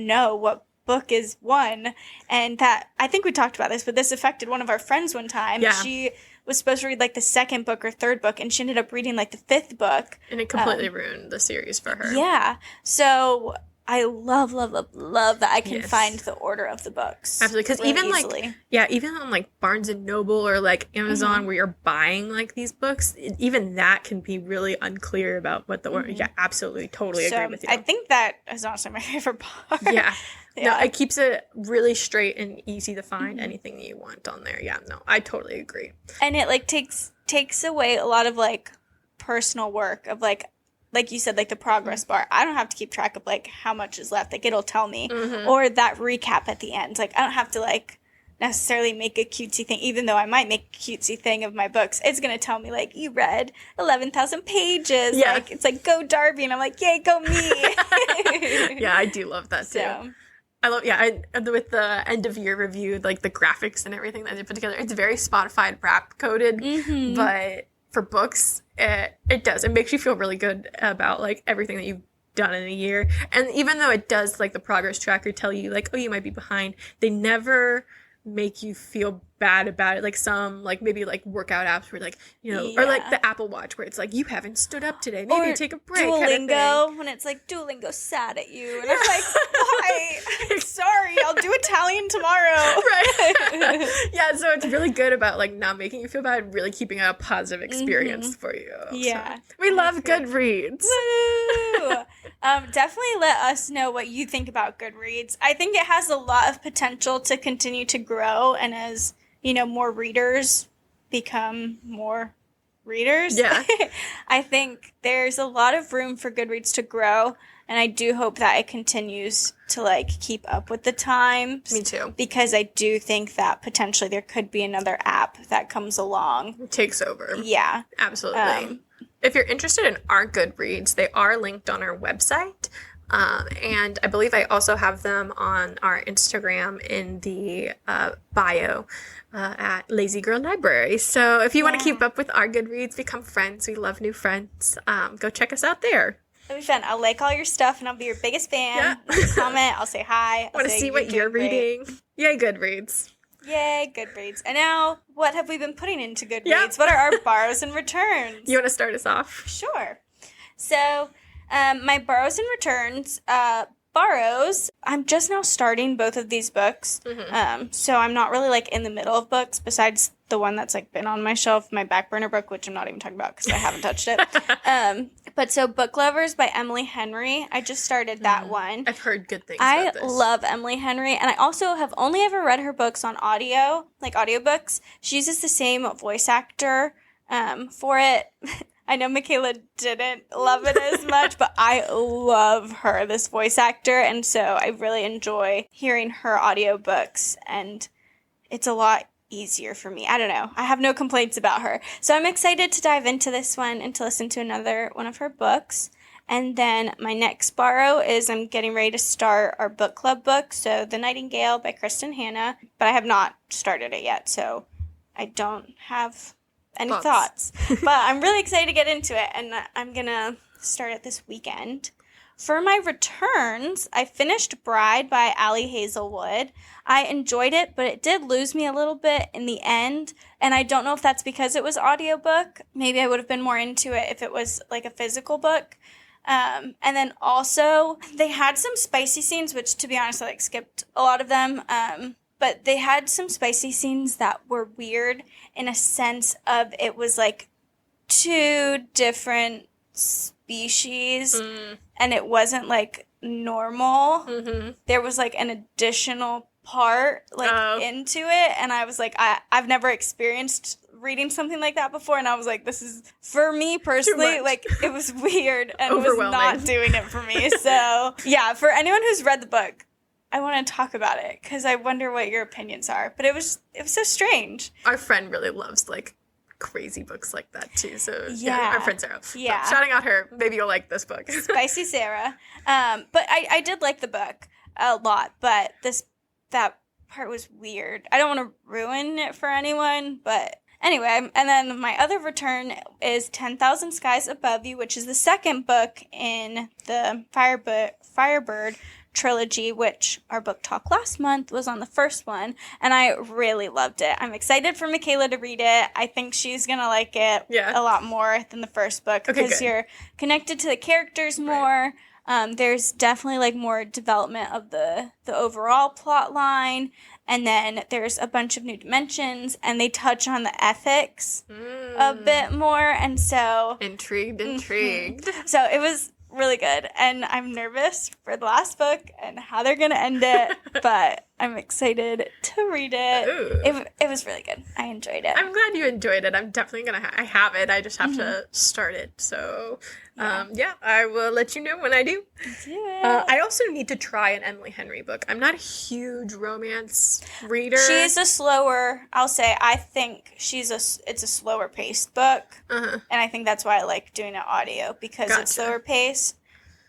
know what book is one. And that, I think we talked about this, but this affected one of our friends one time. Yeah. She was supposed to read like the second book or third book, and she ended up reading like the fifth book. And it completely ruined the series for her. Yeah. So I love that I can find the order of the books. Absolutely. Because really even easily. like, even on like Barnes and Noble or like Amazon where you're buying like these books, even that can be really unclear about what the order. Yeah, absolutely. Totally agree with you. I think that is also my favorite part. Yeah. No, it keeps it really straight and easy to find anything that you want on there. Yeah, no, I totally agree. And it like takes away a lot of like personal work of like you said, like the progress bar. I don't have to keep track of like how much is left. Like it'll tell me, or that recap at the end. Like I don't have to like necessarily make a cutesy thing, even though I might make a cutesy thing of my books. It's gonna tell me like you read 11,000 pages. Yeah. Like it's like go Darby, and I'm like yay go me. Yeah, I do love that too. So. I love, with the end of year review, like the graphics and everything that they put together, it's very Spotify rap coded, but for books, it does. It makes you feel really good about like everything that you've done in a year. And even though it does like the progress tracker tell you like, oh, you might be behind, they never make you feel bad about it. Like some like maybe like workout apps where like, you know, or like the Apple Watch where it's like you haven't stood up today, maybe take a break. Duolingo, kind of thing. when it's like Duolingo sad at you, and I'm like, why? sorry, I'll do Italian tomorrow. Right. Yeah, so it's really good about, like, not making you feel bad, really keeping it a positive experience for you. Yeah. So, we love Goodreads. Woo! Definitely let us know what you think about Goodreads. I think it has a lot of potential to continue to grow, and as, more readers become more readers. Yeah. I think there's a lot of room for Goodreads to grow, and I do hope that it continues to, like, keep up with the times. Me too. Because I do think that potentially there could be another app that comes along. It takes over. Yeah. Absolutely. If you're interested in our Goodreads, they are linked on our website. And I believe I also have them on our Instagram in the bio at Lazy Girl Library. So if you want to keep up with our Goodreads, become friends. We love new friends. Go check us out there. It'll be fun. I'll like all your stuff, and I'll be your biggest fan. Yeah. I'll comment. I'll say hi. I want to see what you're reading. Yay, Goodreads. Yay, Goodreads. And now, what have we been putting into Goodreads? Yep. What are our borrows and returns? You want to start us off? Sure. So, my borrows and returns, borrows, I'm just now starting both of these books. So I'm not really, like, in the middle of books, besides the one that's, like, been on my shelf, my back burner book, which I'm not even talking about because I haven't touched it. But so Book Lovers by Emily Henry, I just started that one. I've heard good things about this. I love Emily Henry, and I also have only ever read her books on audio, like audiobooks. She uses the same voice actor for it. I know Michaela didn't love it as much, but I love her, this voice actor, and so I really enjoy hearing her audiobooks, and it's a lot easier for me. I don't know. I have no complaints about her. So I'm excited to dive into this one and to listen to another one of her books. And then my next borrow is I'm getting ready to start our book club book, so The Nightingale by Kristen Hanna, but I have not started it yet, so I don't have any thoughts. But I'm really excited to get into it, and I'm going to start it this weekend. For my returns, I finished Bride by Allie Hazelwood. I enjoyed it, but it did lose me a little bit in the end, and I don't know if that's because it was audiobook. Maybe I would have been more into it if it was like a physical book. And then also, they had some spicy scenes, which, to be honest, I like skipped a lot of them. But they had some spicy scenes that were weird in a sense of it was like two different species, and it wasn't like normal. There was like an additional part like into it, and I was like, I've never experienced reading something like that before, and I was like, this is, for me personally, like, it was weird and was not doing it for me. So yeah, for anyone who's read the book, I want to talk about it because I wonder what your opinions are. But it was so strange. Our friend really loves, like, crazy books like that too. So yeah, our friend Sarah. Yeah, so, shouting out her. Maybe you'll like this book. Spicy Sarah. But I did like the book a lot. But that part was weird. I don't want to ruin it for anyone, but anyway. And then my other return is 10,000 Skies Above You, which is the second book in the Firebird trilogy, which our book talk last month was on the first one, and I really loved it. I'm excited for Michaela to read it. I think she's gonna like it a lot more than the first book because you're connected to the characters more. There's definitely like more development of the overall plot line, and then there's a bunch of new dimensions, and they touch on the ethics a bit more, and so intrigued. So it was really good, and I'm nervous for the last book and how they're gonna end it, but I'm excited to read it. It was really good. I enjoyed it. I'm glad you enjoyed it. I'm definitely gonna I have it. I just have to start it. So I will let you know when I do. I also need to try an Emily Henry book. I'm not a huge romance reader. She's a slower, I'll say, I think it's a slower paced book. And I think that's why I like doing it audio, because it's slower paced.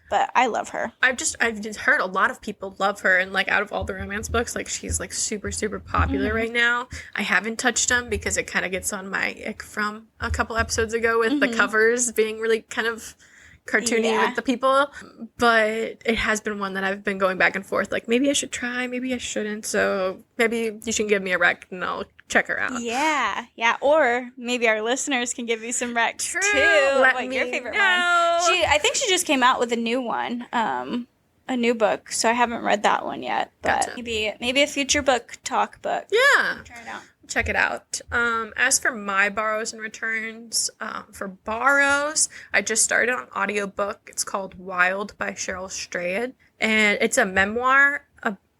But I love her. I've just heard a lot of people love her, and like out of all the romance books, like she's like super, super popular right now. I haven't touched them because it kind of gets on my ick from a couple episodes ago with the covers being really kind of cartoony with the people. But it has been one that I've been going back and forth. Like, maybe I should try, maybe I shouldn't. So maybe you should give me a rec and I'll check her out. Yeah. Or maybe our listeners can give you some recs too. Let what me your favorite know. one? I think she just came out with a new one a a new book, so I haven't read that one yet. But Gotcha. maybe a future book talk book. Yeah. Try it out. Check it out. As for my borrows and returns, for borrows, I just started on audiobook. It's called Wild by Cheryl Strayed, and it's a memoir.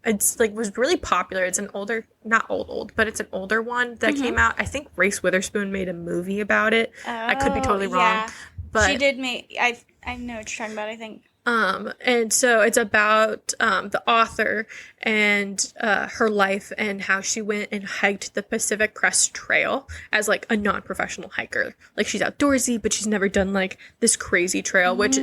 It's like was really popular. It's an older, not old, but it's an older one that came out. I think Reese Witherspoon made a movie about it. I could be totally wrong, but she did make. I know what you're talking about, I think. And so it's about the author and her life and how she went and hiked the Pacific Crest Trail as like a non-professional hiker. Like she's outdoorsy, but she's never done like this crazy trail, which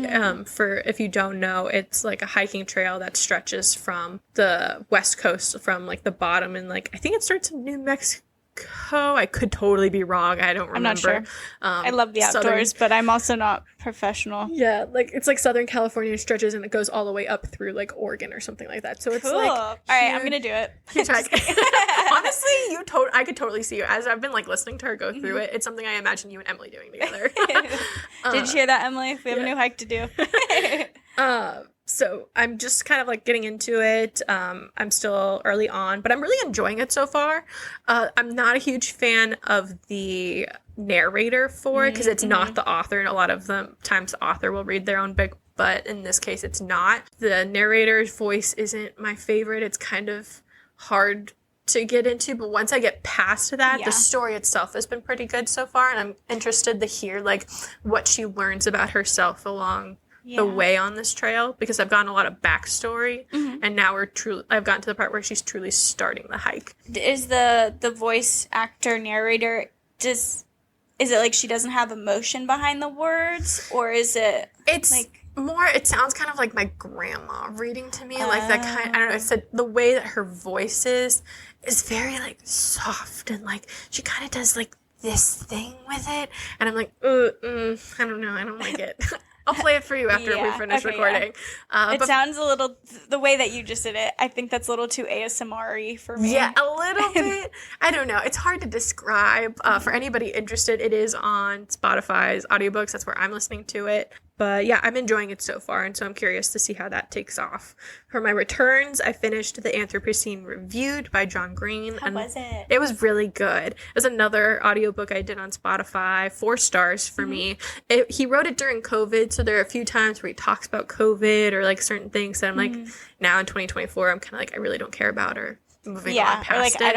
for if you don't know, it's like a hiking trail that stretches from the West Coast from like the bottom and like I think it starts in New Mexico. I could totally be wrong. I don't remember. I'm not sure. I love the outdoors, but I'm also not professional. Yeah, like it's like Southern California stretches and it goes all the way up through like Oregon or something like that. So it's cool. like all right, I'm gonna do it. Honestly, I could totally see you as I've been like listening to her go through it. It's something I imagine you and Emily doing together. Did you hear that, Emily? We have a new hike to do. So I'm just kind of like getting into it. I'm still early on, but I'm really enjoying it so far. I'm not a huge fan of the narrator for it because it's not the author, and a lot of the times the author will read their own book, but in this case it's not. The narrator's voice isn't my favorite. It's kind of hard to get into, but once I get past that, the story itself has been pretty good so far, and I'm interested to hear like what she learns about herself along the way on this trail, because I've gotten a lot of backstory and now I've gotten to the part where she's truly starting the hike. Is the voice actor narrator, is it like she doesn't have emotion behind the words, or is it like more, it sounds kind of like my grandma reading to me, like that kind, I don't know, it's the way that her voice is very like soft, and like she kind of does like this thing with it, and I'm like, I don't know, I don't like it. I'll play it for you after we finish recording. It sounds a little, the way that you just did it, I think that's a little too ASMR-y for me. Yeah, a little bit. I don't know. It's hard to describe. For anybody interested, it is on Spotify's audiobooks. That's where I'm listening to it. But yeah, I'm enjoying it so far, and so I'm curious to see how that takes off. For my returns, I finished The Anthropocene Reviewed by John Green. How was it? It was really good. It was another audiobook I did on Spotify, 4 stars for me. He wrote it during COVID, so there are a few times where he talks about COVID or like certain things that I'm like, now in 2024, I'm kind of like, I really don't care about, or moving on past or like, it. I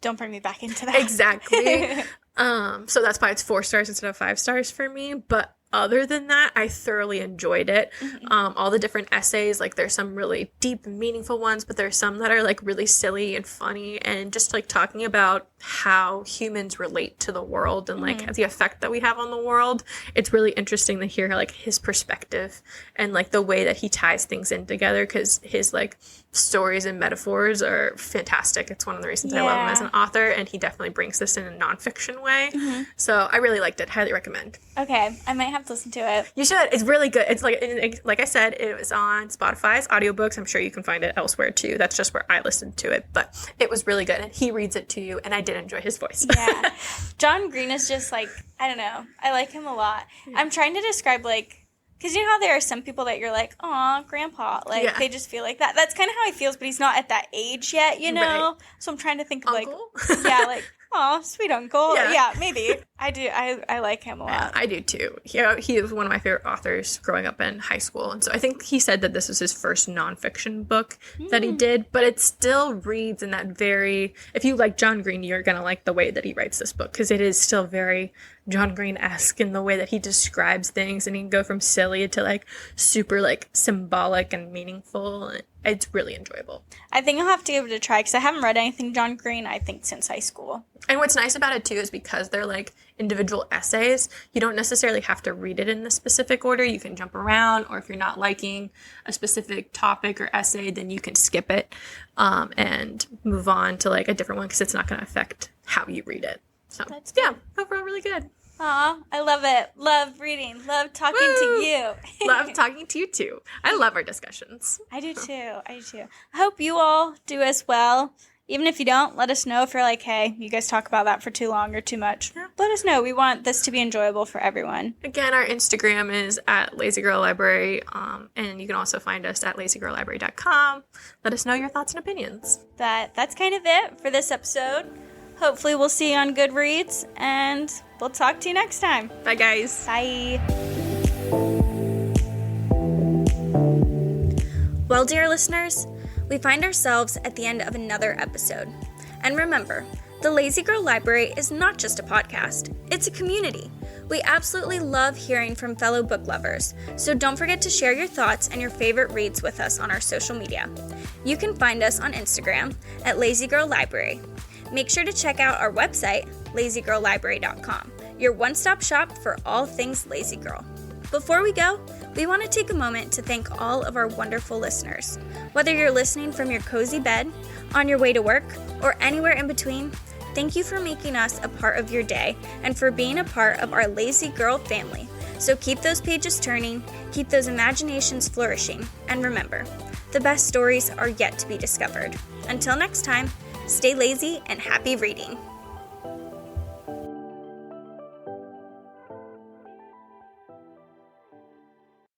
don't bring me back into that. Exactly. So that's why it's 4 stars instead of 5 stars for me. But other than that, I thoroughly enjoyed it. All the different essays, like there's some really deep and meaningful ones, but there's some that are like really silly and funny, and just like talking about how humans relate to the world and like the effect that we have on the world. It's really interesting to hear like his perspective and like the way that he ties things in together, because his like stories and metaphors are fantastic. It's one of the reasons I love him as an author, and he definitely brings this in a nonfiction way. So I really liked it. Highly recommend. Okay, I might have to listen to it. You should. It's really good. It's like I said, it was on Spotify's audiobooks. I'm sure you can find it elsewhere too. That's just where I listened to it, but it was really good, and he reads it to you, and I did enjoy his voice. Yeah. John Green is just like, I don't know. I like him a lot. I'm trying to describe like, because you know how there are some people that you're like, aw, grandpa. Like, they just feel like that. That's kind of how he feels, but he's not at that age yet, you know? Right. So I'm trying to think of Uncle? like, like, aw, sweet uncle. Yeah, maybe. I do. I like him a lot. Yeah, I do too. He was one of my favorite authors growing up in high school. And so I think he said that this was his first nonfiction book that he did, but it still reads in that very, if you like John Green, you're going to like the way that he writes this book, because it is still very John Green-esque in the way that he describes things, and he can go from silly to like super like symbolic and meaningful. It's really enjoyable. I think I'll have to give it a try, because I haven't read anything John Green, I think, since high school. And what's nice about it too is because they're like individual essays, you don't necessarily have to read it in the specific order. You can jump around, or if you're not liking a specific topic or essay, then you can skip it and move on to like a different one, because it's not going to affect how you read it. So that's good. Overall really good. Aw, I love it. Love reading. Love talking to you. Love talking to you too. I love our discussions. I do too. I hope you all do as well. Even if you don't, let us know if you're like, hey, you guys talk about that for too long or too much. Let us know. We want this to be enjoyable for everyone. Again, our Instagram is at Lazy Girl Library, and you can also find us at lazygirllibrary.com. Let us know your thoughts and opinions. That's kind of it for this episode. Hopefully we'll see you on Goodreads, and we'll talk to you next time. Bye, guys. Bye. Well, dear listeners, we find ourselves at the end of another episode. And remember, the Lazy Girl Library is not just a podcast, it's a community. We absolutely love hearing from fellow book lovers, so don't forget to share your thoughts and your favorite reads with us on our social media. You can find us on Instagram at Lazy Girl Library. Make sure to check out our website, lazygirllibrary.com, your one-stop shop for all things Lazy Girl. Before we go, we want to take a moment to thank all of our wonderful listeners. Whether you're listening from your cozy bed, on your way to work, or anywhere in between, thank you for making us a part of your day and for being a part of our Lazy Girl family. So keep those pages turning, keep those imaginations flourishing, and remember, the best stories are yet to be discovered. Until next time, stay lazy and happy reading.